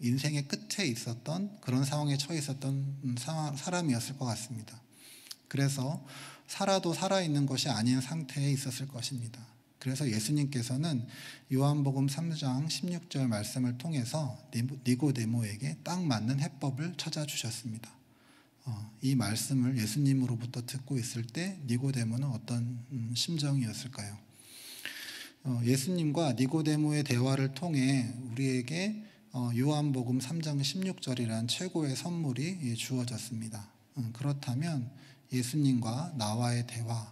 인생의 끝에 있었던 그런 상황에 처해 있었던 사람이었을 것 같습니다. 그래서 살아도 살아있는 것이 아닌 상태에 있었을 것입니다. 그래서 예수님께서는 요한복음 3장 16절 말씀을 통해서 니고데모에게 딱 맞는 해법을 찾아주셨습니다. 이 말씀을 예수님으로부터 듣고 있을 때 니고데모는 어떤 심정이었을까요? 예수님과 니고데모의 대화를 통해 우리에게 요한복음 3장 16절이라는 최고의 선물이 주어졌습니다. 그렇다면 예수님과 나와의 대화,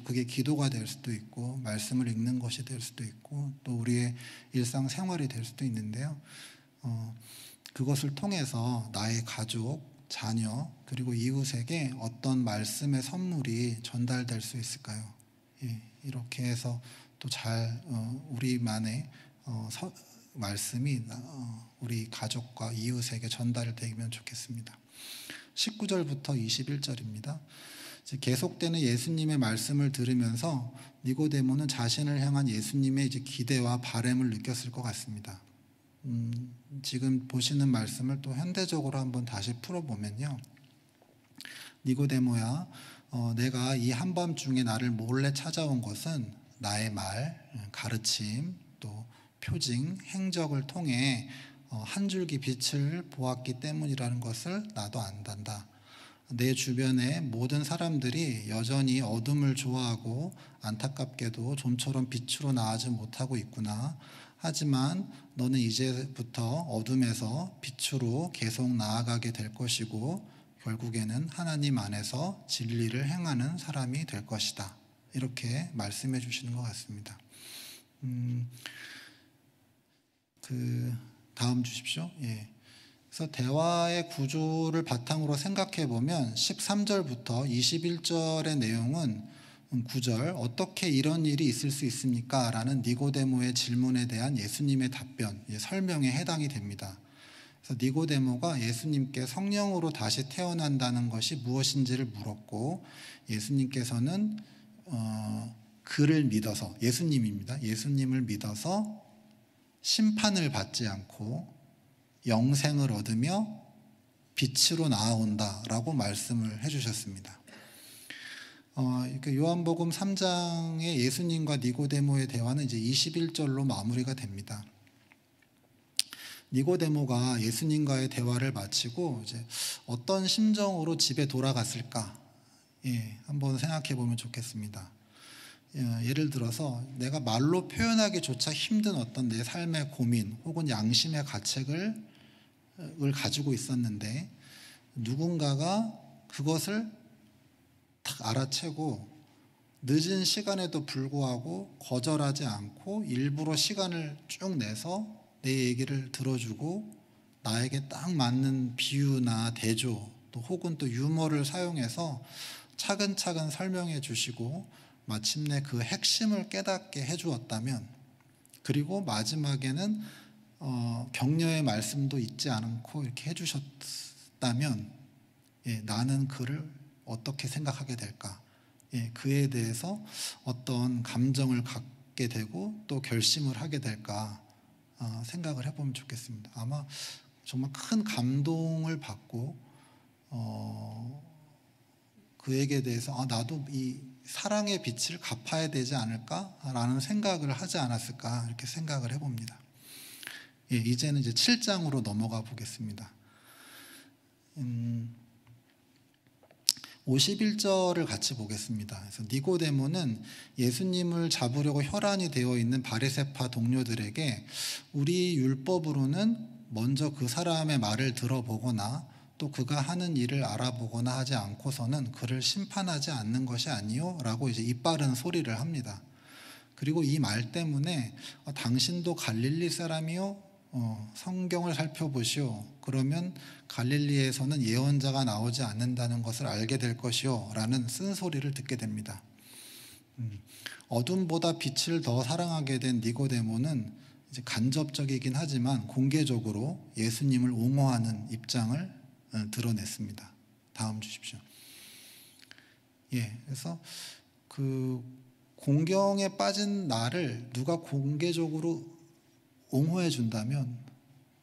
그게 기도가 될 수도 있고 말씀을 읽는 것이 될 수도 있고 또 우리의 일상생활이 될 수도 있는데요. 그것을 통해서 나의 가족, 자녀 그리고 이웃에게 어떤 말씀의 선물이 전달될 수 있을까요? 이렇게 해서 또 잘 우리만의 말씀이 우리 가족과 이웃에게 전달되면 좋겠습니다. 19절부터 21절입니다. 계속되는 예수님의 말씀을 들으면서 니고데모는 자신을 향한 예수님의 기대와 바람을 느꼈을 것 같습니다. 지금 보시는 말씀을 또 현대적으로 한번 다시 풀어보면요. 니고데모야, 내가 이 한밤중에 나를 몰래 찾아온 것은 나의 말, 가르침, 또 표징, 행적을 통해 한 줄기 빛을 보았기 때문이라는 것을 나도 안단다. 내 주변의 모든 사람들이 여전히 어둠을 좋아하고 안타깝게도 좀처럼 빛으로 나아지 못하고 있구나. 하지만 너는 이제부터 어둠에서 빛으로 계속 나아가게 될 것이고 결국에는 하나님 안에서 진리를 행하는 사람이 될 것이다. 이렇게 말씀해 주시는 것 같습니다. 다음 주십시오. 그래서 대화의 구조를 바탕으로 생각해 보면 13절부터 21절의 내용은 9절 어떻게 이런 일이 있을 수 있습니까? 라는 니고데모의 질문에 대한 예수님의 답변, 설명에 해당이 됩니다. 그래서 니고데모가 예수님께 성령으로 다시 태어난다는 것이 무엇인지를 물었고 예수님께서는 그를 믿어서 예수님입니다. 예수님을 믿어서 심판을 받지 않고 영생을 얻으며 빛으로 나아온다라고 말씀을 해주셨습니다. 요한복음 3장의 예수님과 니고데모의 대화는 이제 21절로 마무리가 됩니다. 니고데모가 예수님과의 대화를 마치고 이제 어떤 심정으로 집에 돌아갔을까? 한번 생각해 보면 좋겠습니다. 예를 들어서 내가 말로 표현하기조차 힘든 어떤 내 삶의 고민 혹은 양심의 가책을 가지고 있었는데 누군가가 그것을 딱 알아채고 늦은 시간에도 불구하고 거절하지 않고 일부러 시간을 쭉 내서 내 얘기를 들어주고 나에게 딱 맞는 비유나 대조 또 혹은 또 유머를 사용해서 차근차근 설명해 주시고 마침내 그 핵심을 깨닫게 해주었다면, 그리고 마지막에는 격려의 말씀도 잊지 않고 이렇게 해주셨다면, 나는 그를 어떻게 생각하게 될까? 그에 대해서 어떤 감정을 갖게 되고 또 결심을 하게 될까 생각을 해보면 좋겠습니다. 아마 정말 큰 감동을 받고 그에게 대해서 나도 이 사랑의 빛을 갚아야 되지 않을까라는 생각을 하지 않았을까 이렇게 생각을 해봅니다. 이제는 이제 7장으로 넘어가 보겠습니다. 51절을 같이 보겠습니다. 그래서 니고데모는 예수님을 잡으려고 혈안이 되어 있는 바리새파 동료들에게 우리 율법으로는 먼저 그 사람의 말을 들어보거나 또 그가 하는 일을 알아보거나 하지 않고서는 그를 심판하지 않는 것이 아니요? 라고 이제 입바른 소리를 합니다. 그리고 이 말 때문에 당신도 갈릴리 사람이요? 성경을 살펴보시오. 그러면 갈릴리에서는 예언자가 나오지 않는다는 것을 알게 될 것이요 라는 쓴소리를 듣게 됩니다. 어둠보다 빛을 더 사랑하게 된 니고데모는 이제 간접적이긴 하지만 공개적으로 예수님을 옹호하는 입장을 드러냈습니다. 다음 주십시오. 그래서 그 공경에 빠진 나를 누가 공개적으로 옹호해 준다면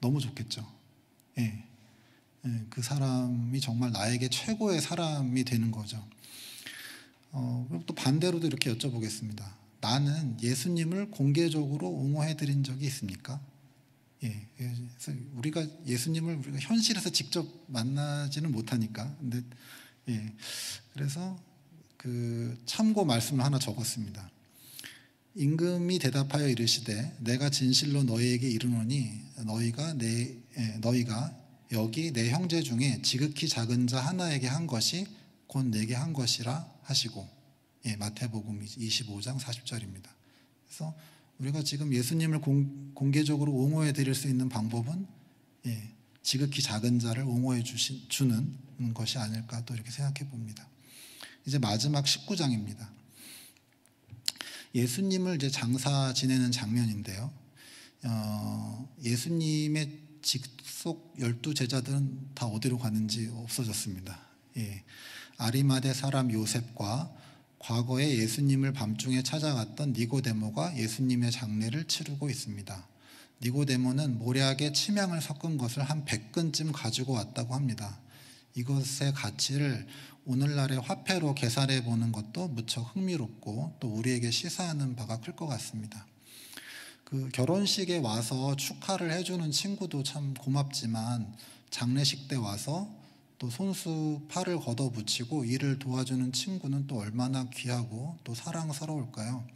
너무 좋겠죠. 그 사람이 정말 나에게 최고의 사람이 되는 거죠. 그리고 또 반대로도 이렇게 여쭤보겠습니다. 나는 예수님을 공개적으로 옹호해 드린 적이 있습니까? 그래서 우리가 예수님을 우리가 현실에서 직접 만나지는 못하니까. 근데 그래서 그 참고 말씀을 하나 적었습니다. 임금이 대답하여 이르시되 내가 진실로 너희에게 이르노니 너희가 여기 내 형제 중에 지극히 작은 자 하나에게 한 것이 곧 내게 한 것이라 하시고, 마태복음 25장 40절입니다. 그래서 우리가 지금 예수님을 공개적으로 옹호해 드릴 수 있는 방법은 지극히 작은 자를 옹호해 주는 것이 아닐까 또 이렇게 생각해 봅니다. 이제 마지막 19장입니다. 예수님을 이제 장사 지내는 장면인데요. 예수님의 직속 12제자들은 다 어디로 가는지 없어졌습니다. 아리마대 사람 요셉과 과거에 예수님을 밤중에 찾아갔던 니고데모가 예수님의 장례를 치르고 있습니다. 니고데모는 모략에 침향을 섞은 것을 한 100근쯤 가지고 왔다고 합니다. 이것의 가치를 오늘날의 화폐로 계산해 보는 것도 무척 흥미롭고 또 우리에게 시사하는 바가 클 것 같습니다. 그 결혼식에 와서 축하를 해주는 친구도 참 고맙지만 장례식 때 와서 또 손수 팔을 걷어붙이고 일을 도와주는 친구는 또 얼마나 귀하고 또 사랑스러울까요?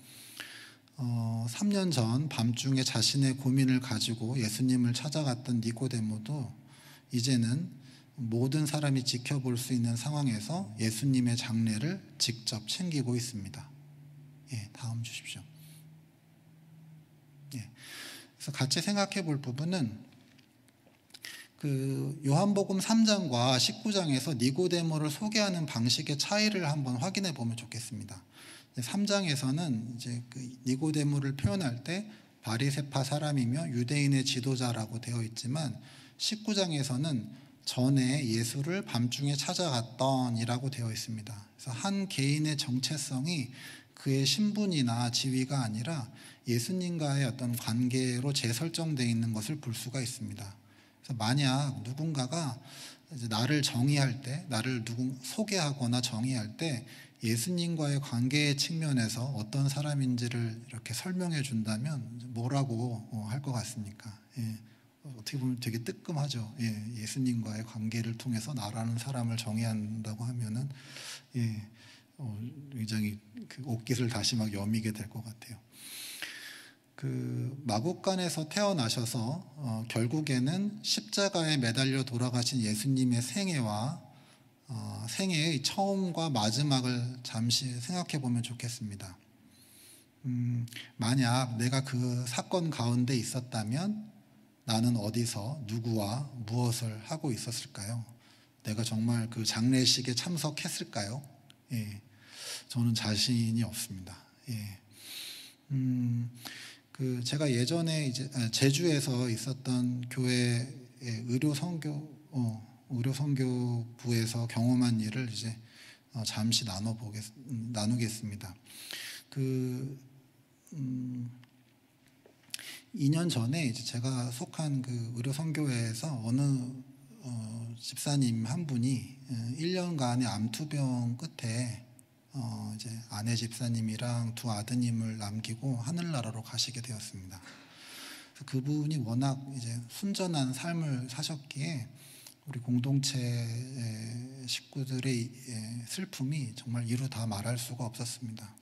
3년 전 밤중에 자신의 고민을 가지고 예수님을 찾아갔던 니고데모도 이제는 모든 사람이 지켜볼 수 있는 상황에서 예수님의 장례를 직접 챙기고 있습니다. 다음 주십시오. 그래서 같이 생각해 볼 부분은 그 요한복음 3장과 19장에서 니고데모를 소개하는 방식의 차이를 한번 확인해 보면 좋겠습니다. 3장에서는 이제 그 니고데모를 표현할 때 바리새파 사람이며 유대인의 지도자라고 되어 있지만 19장에서는 전에 예수를 밤중에 찾아갔던이라고 되어 있습니다. 그래서 한 개인의 정체성이 그의 신분이나 지위가 아니라 예수님과의 어떤 관계로 재설정되어 있는 것을 볼 수가 있습니다. 그래서 만약 누군가가 이제 나를 정의할 때, 나를 소개하거나 정의할 때 예수님과의 관계의 측면에서 어떤 사람인지를 이렇게 설명해 준다면 뭐라고 할 것 같습니까? 어떻게 보면 되게 뜨끔하죠. 예수님과의 관계를 통해서 나라는 사람을 정의한다고 하면은 굉장히 그 옷깃을 다시 막 여미게 될 것 같아요. 그 마국간에서 태어나셔서 결국에는 십자가에 매달려 돌아가신 예수님의 생애의 처음과 마지막을 잠시 생각해 보면 좋겠습니다. 만약 내가 그 사건 가운데 있었다면 나는 어디서 누구와 무엇을 하고 있었을까요? 내가 정말 그 장례식에 참석했을까요? 저는 자신이 없습니다. 예. 그 제가 예전에 이제 제주에서 있었던 교회의 의료 선교부에서 경험한 일을 이제 잠시 나누겠습니다. 2년 전에 이제 제가 속한 그 의료 선교회에서 어느 집사님 한 분이 1년간의 암투병 끝에 이제 아내 집사님이랑 두 아드님을 남기고 하늘나라로 가시게 되었습니다. 그래서 그분이 워낙 이제 순전한 삶을 사셨기에 우리 공동체 식구들의 슬픔이 정말 이루 다 말할 수가 없었습니다.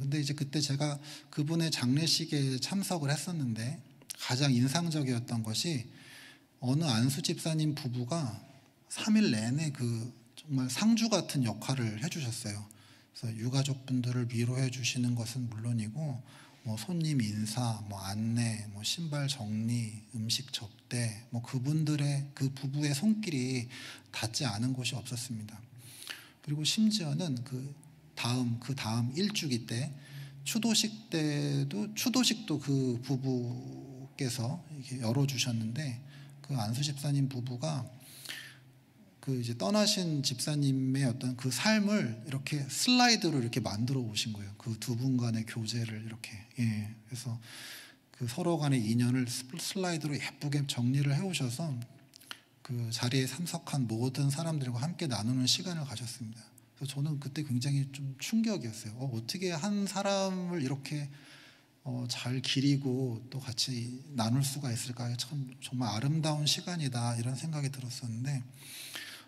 근데 이제 그때 제가 그분의 장례식에 참석을 했었는데 가장 인상적이었던 것이 어느 안수 집사님 부부가 3일 내내 그 정말 상주 같은 역할을 해주셨어요. 그래서 유가족분들을 위로해 주시는 것은 물론이고 뭐 손님 인사, 뭐 안내, 뭐 신발 정리, 음식 접대, 뭐 그분들의 그 부부의 손길이 닿지 않은 곳이 없었습니다. 그리고 심지어는 그 다음 일주기 때 추도식도 그 부부께서 이렇게 열어주셨는데 그 안수 집사님 부부가 그 이제 떠나신 집사님의 어떤 그 삶을 이렇게 슬라이드로 이렇게 만들어 오신 거예요. 그 두 분 간의 교제를 이렇게. 예. 그래서 그 서로 간의 인연을 슬라이드로 예쁘게 정리를 해 오셔서 그 자리에 참석한 모든 사람들과 함께 나누는 시간을 가졌습니다. 그래서 저는 그때 굉장히 좀 충격이었어요. 어떻게 한 사람을 이렇게 잘 기리고 또 같이 나눌 수가 있을까? 참 정말 아름다운 시간이다 이런 생각이 들었었는데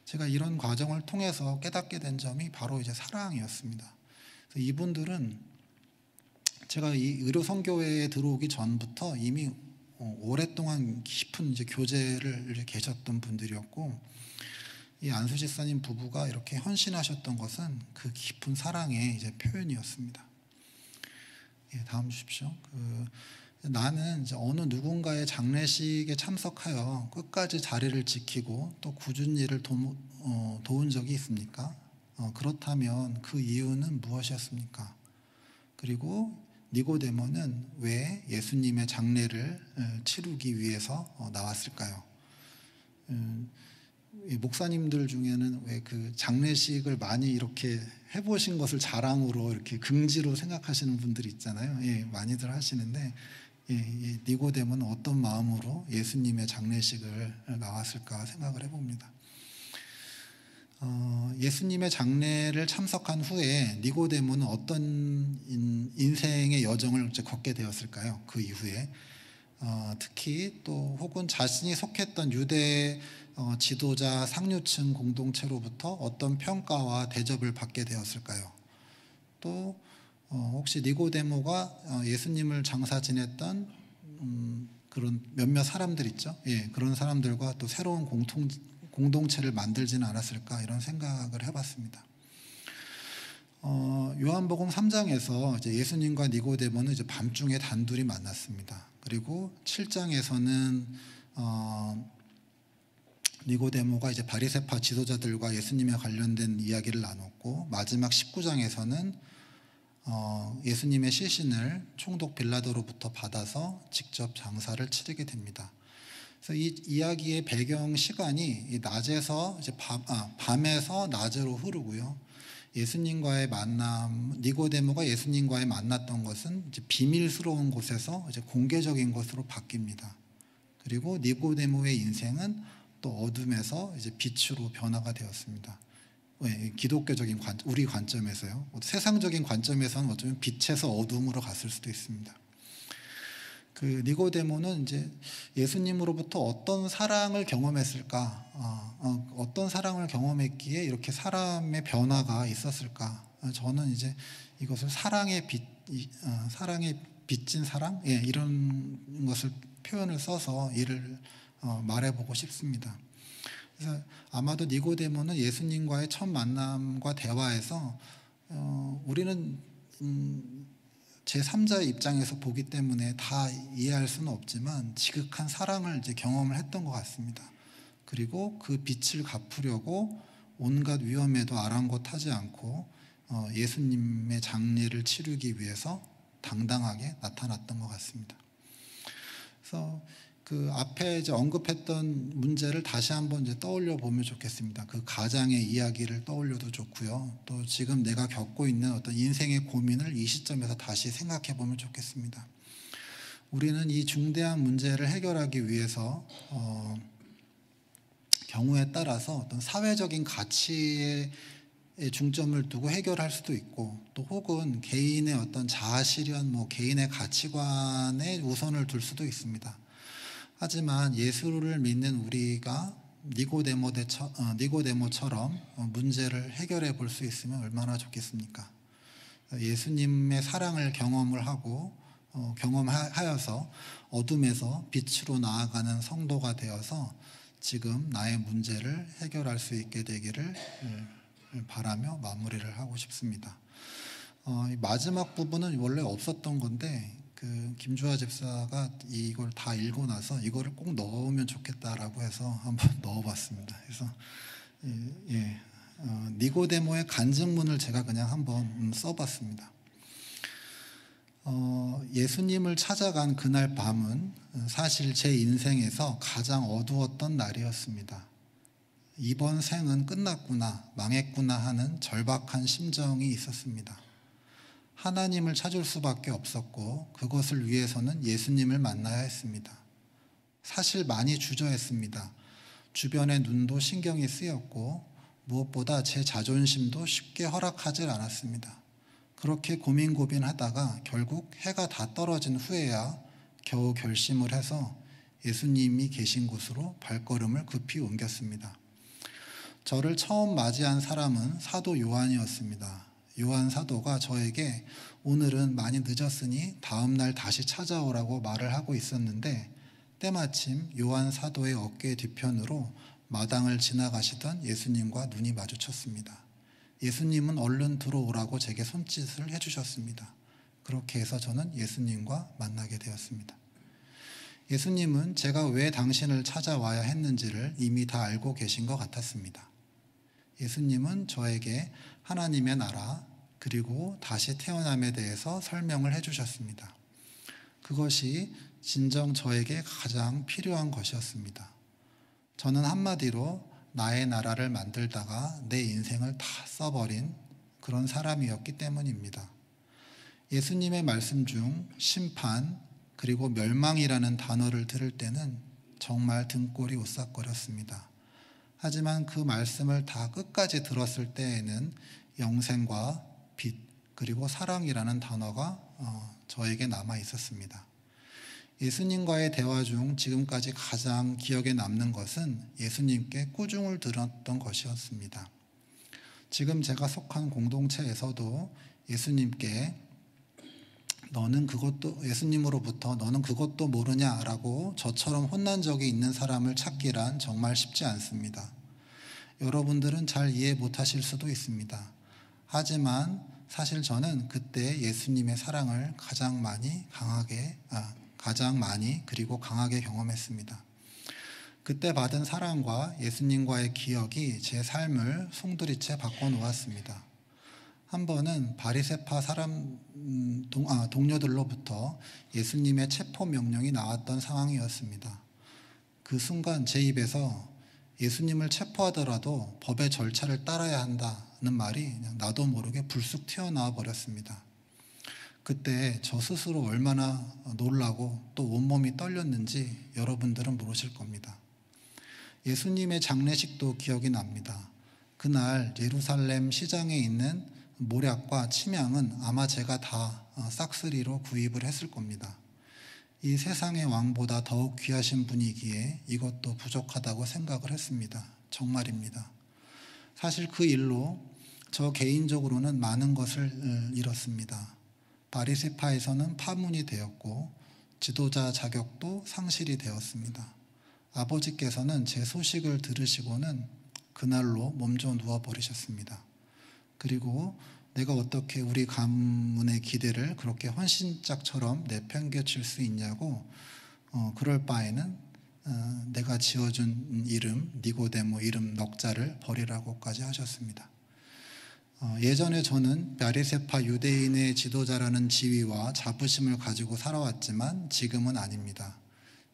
제가 이런 과정을 통해서 깨닫게 된 점이 바로 이제 사랑이었습니다. 그래서 이분들은 제가 이 의료 선교회에 들어오기 전부터 이미 오랫동안 깊은 이제 교제를 계셨던 분들이었고 이 안수 집사님 부부가 이렇게 헌신하셨던 것은 그 깊은 사랑의 이제 표현이었습니다. 예, 다음 주십시오. 나는 이제 어느 누군가의 장례식에 참석하여 끝까지 자리를 지키고 또 굳은 일을 도운 적이 있습니까? 그렇다면 그 이유는 무엇이었습니까? 그리고 니고데모는 왜 예수님의 장례를 치르기 위해서 나왔을까요? 목사님들 중에는 왜 그 장례식을 많이 이렇게 해보신 것을 자랑으로 이렇게 긍지로 생각하시는 분들이 있잖아요. 예, 많이들 하시는데 니고데모는 어떤 마음으로 예수님의 장례식을 나왔을까 생각을 해봅니다. 예수님의 장례를 참석한 후에 니고데모는 어떤 인생의 여정을 이제 걷게 되었을까요? 그 이후에 특히 또 혹은 자신이 속했던 유대 지도자 상류층 공동체로부터 어떤 평가와 대접을 받게 되었을까요? 또 혹시 니고데모가 예수님을 장사 지냈던 그런 몇몇 사람들 있죠? 예, 그런 사람들과 또 새로운 공동체를 만들지는 않았을까 이런 생각을 해봤습니다. 요한복음 3장에서 이제 예수님과 니고데모는 이제 밤중에 단둘이 만났습니다. 그리고 7장에서는 니고데모가 이제 바리새파 지도자들과 예수님에 관련된 이야기를 나눴고 마지막 19장에서는 예수님의 시신을 총독 빌라도로부터 받아서 직접 장사를 치르게 됩니다. 그래서 이 이야기의 배경 시간이 낮에서 이제 밤에서 낮으로 흐르고요. 예수님과의 만남, 니고데모가 예수님과의 만났던 것은 이제 비밀스러운 곳에서 이제 공개적인 것으로 바뀝니다. 그리고 니고데모의 인생은 또 어둠에서 이제 빛으로 변화가 되었습니다. 기독교적인 우리 관점에서요. 세상적인 관점에서는 어쩌면 빛에서 어둠으로 갔을 수도 있습니다. 그 니고데모는 이제 예수님으로부터 어떤 사랑을 경험했을까? 어떤 사랑을 경험했기에 이렇게 사람의 변화가 있었을까? 저는 이제 이것을 사랑의 빚진 사랑? 예, 이런 것을 표현을 써서 이를 말해보고 싶습니다. 그래서 아마도 니고데모는 예수님과의 첫 만남과 대화에서 우리는 제3자의 입장에서 보기 때문에 다 이해할 수는 없지만 지극한 사랑을 이제 경험을 했던 것 같습니다. 그리고 그 빛을 갚으려고 온갖 위험에도 아랑곳하지 않고 예수님의 장례를 치르기 위해서 당당하게 나타났던 것 같습니다. 그래서 그 앞에 이제 언급했던 문제를 다시 한번 이제 떠올려 보면 좋겠습니다. 그 가장의 이야기를 떠올려도 좋고요. 또 지금 내가 겪고 있는 어떤 인생의 고민을 이 시점에서 다시 생각해 보면 좋겠습니다. 우리는 이 중대한 문제를 해결하기 위해서 경우에 따라서 어떤 사회적인 가치에 중점을 두고 해결할 수도 있고, 또 혹은 개인의 어떤 자아실현, 개인의 가치관에 우선을 둘 수도 있습니다. 하지만 예수를 믿는 우리가 니고데모처럼 문제를 해결해 볼 수 있으면 얼마나 좋겠습니까? 예수님의 사랑을 경험하여서 어둠에서 빛으로 나아가는 성도가 되어서 지금 나의 문제를 해결할 수 있게 되기를 바라며 마무리를 하고 싶습니다. 마지막 부분은 원래 없었던 건데 그 김주하 집사가 이걸 다 읽고 나서 이거를 꼭 넣으면 좋겠다라고 해서 한번 넣어봤습니다. 그래서 니고데모의 간증문을 제가 그냥 한번 써봤습니다. 예수님을 찾아간 그날 밤은 사실 제 인생에서 가장 어두웠던 날이었습니다. 이번 생은 끝났구나, 망했구나 하는 절박한 심정이 있었습니다. 하나님을 찾을 수밖에 없었고 그것을 위해서는 예수님을 만나야 했습니다. 사실 많이 주저했습니다. 주변의 눈도 신경이 쓰였고 무엇보다 제 자존심도 쉽게 허락하질 않았습니다. 그렇게 고민하다가 결국 해가 다 떨어진 후에야 겨우 결심을 해서 예수님이 계신 곳으로 발걸음을 급히 옮겼습니다. 저를 처음 맞이한 사람은 사도 요한이었습니다. 요한 사도가 저에게 오늘은 많이 늦었으니 다음 날 다시 찾아오라고 말을 하고 있었는데, 때마침 요한 사도의 어깨 뒤편으로 마당을 지나가시던 예수님과 눈이 마주쳤습니다. 예수님은 얼른 들어오라고 제게 손짓을 해주셨습니다. 그렇게 해서 저는 예수님과 만나게 되었습니다. 예수님은 제가 왜 당신을 찾아와야 했는지를 이미 다 알고 계신 것 같았습니다. 예수님은 저에게 하나님의 나라 그리고 다시 태어남에 대해서 설명을 해주셨습니다. 그것이 진정 저에게 가장 필요한 것이었습니다. 저는 한마디로 나의 나라를 만들다가 내 인생을 다 써버린 그런 사람이었기 때문입니다. 예수님의 말씀 중 심판 그리고 멸망이라는 단어를 들을 때는 정말 등골이 오싹거렸습니다. 하지만 그 말씀을 다 끝까지 들었을 때에는 영생과 빛 그리고 사랑이라는 단어가 저에게 남아 있었습니다. 예수님과의 대화 중 지금까지 가장 기억에 남는 것은 예수님께 꾸중을 들었던 것이었습니다. 지금 제가 속한 공동체에서도 예수님으로부터 너는 그것도 모르냐라고 저처럼 혼난 적이 있는 사람을 찾기란 정말 쉽지 않습니다. 여러분들은 잘 이해 못하실 수도 있습니다. 하지만 사실 저는 그때 예수님의 사랑을 가장 많이 그리고 강하게 경험했습니다. 그때 받은 사랑과 예수님과의 기억이 제 삶을 송두리째 바꿔놓았습니다. 한 번은 바리새파 동료들로부터 예수님의 체포 명령이 나왔던 상황이었습니다. 그 순간 제 입에서 예수님을 체포하더라도 법의 절차를 따라야 한다는 말이 그냥 나도 모르게 불쑥 튀어나와 버렸습니다. 그때 저 스스로 얼마나 놀라고 또 온몸이 떨렸는지 여러분들은 모르실 겁니다. 예수님의 장례식도 기억이 납니다. 그날 예루살렘 시장에 있는 모략과 침향은 아마 제가 다 싹쓸이로 구입을 했을 겁니다. 이 세상의 왕보다 더욱 귀하신 분이기에 이것도 부족하다고 생각을 했습니다. 정말입니다. 사실 그 일로 저 개인적으로는 많은 것을 잃었습니다. 바리새파에서는 파문이 되었고 지도자 자격도 상실이 되었습니다. 아버지께서는 제 소식을 들으시고는 그날로 몸져 누워버리셨습니다. 그리고 내가 어떻게 우리 가문의 기대를 그렇게 헌신짝처럼 내팽개칠 수 있냐고 그럴 바에는 내가 지어준 이름 니고데모 이름 넉자를 버리라고까지 하셨습니다. 예전에 저는 바리새파 유대인의 지도자라는 지위와 자부심을 가지고 살아왔지만 지금은 아닙니다.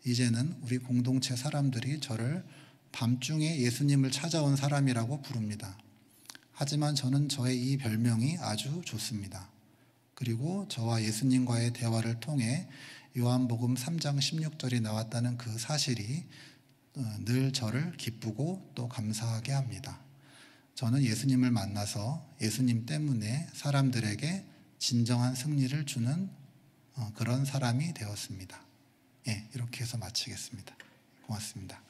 이제는 우리 공동체 사람들이 저를 밤중에 예수님을 찾아온 사람이라고 부릅니다. 하지만 저는 저의 이 별명이 아주 좋습니다. 그리고 저와 예수님과의 대화를 통해 요한복음 3장 16절이 나왔다는 그 사실이 늘 저를 기쁘고 또 감사하게 합니다. 저는 예수님을 만나서 예수님 때문에 사람들에게 진정한 승리를 주는 그런 사람이 되었습니다. 예, 이렇게 해서 마치겠습니다. 고맙습니다.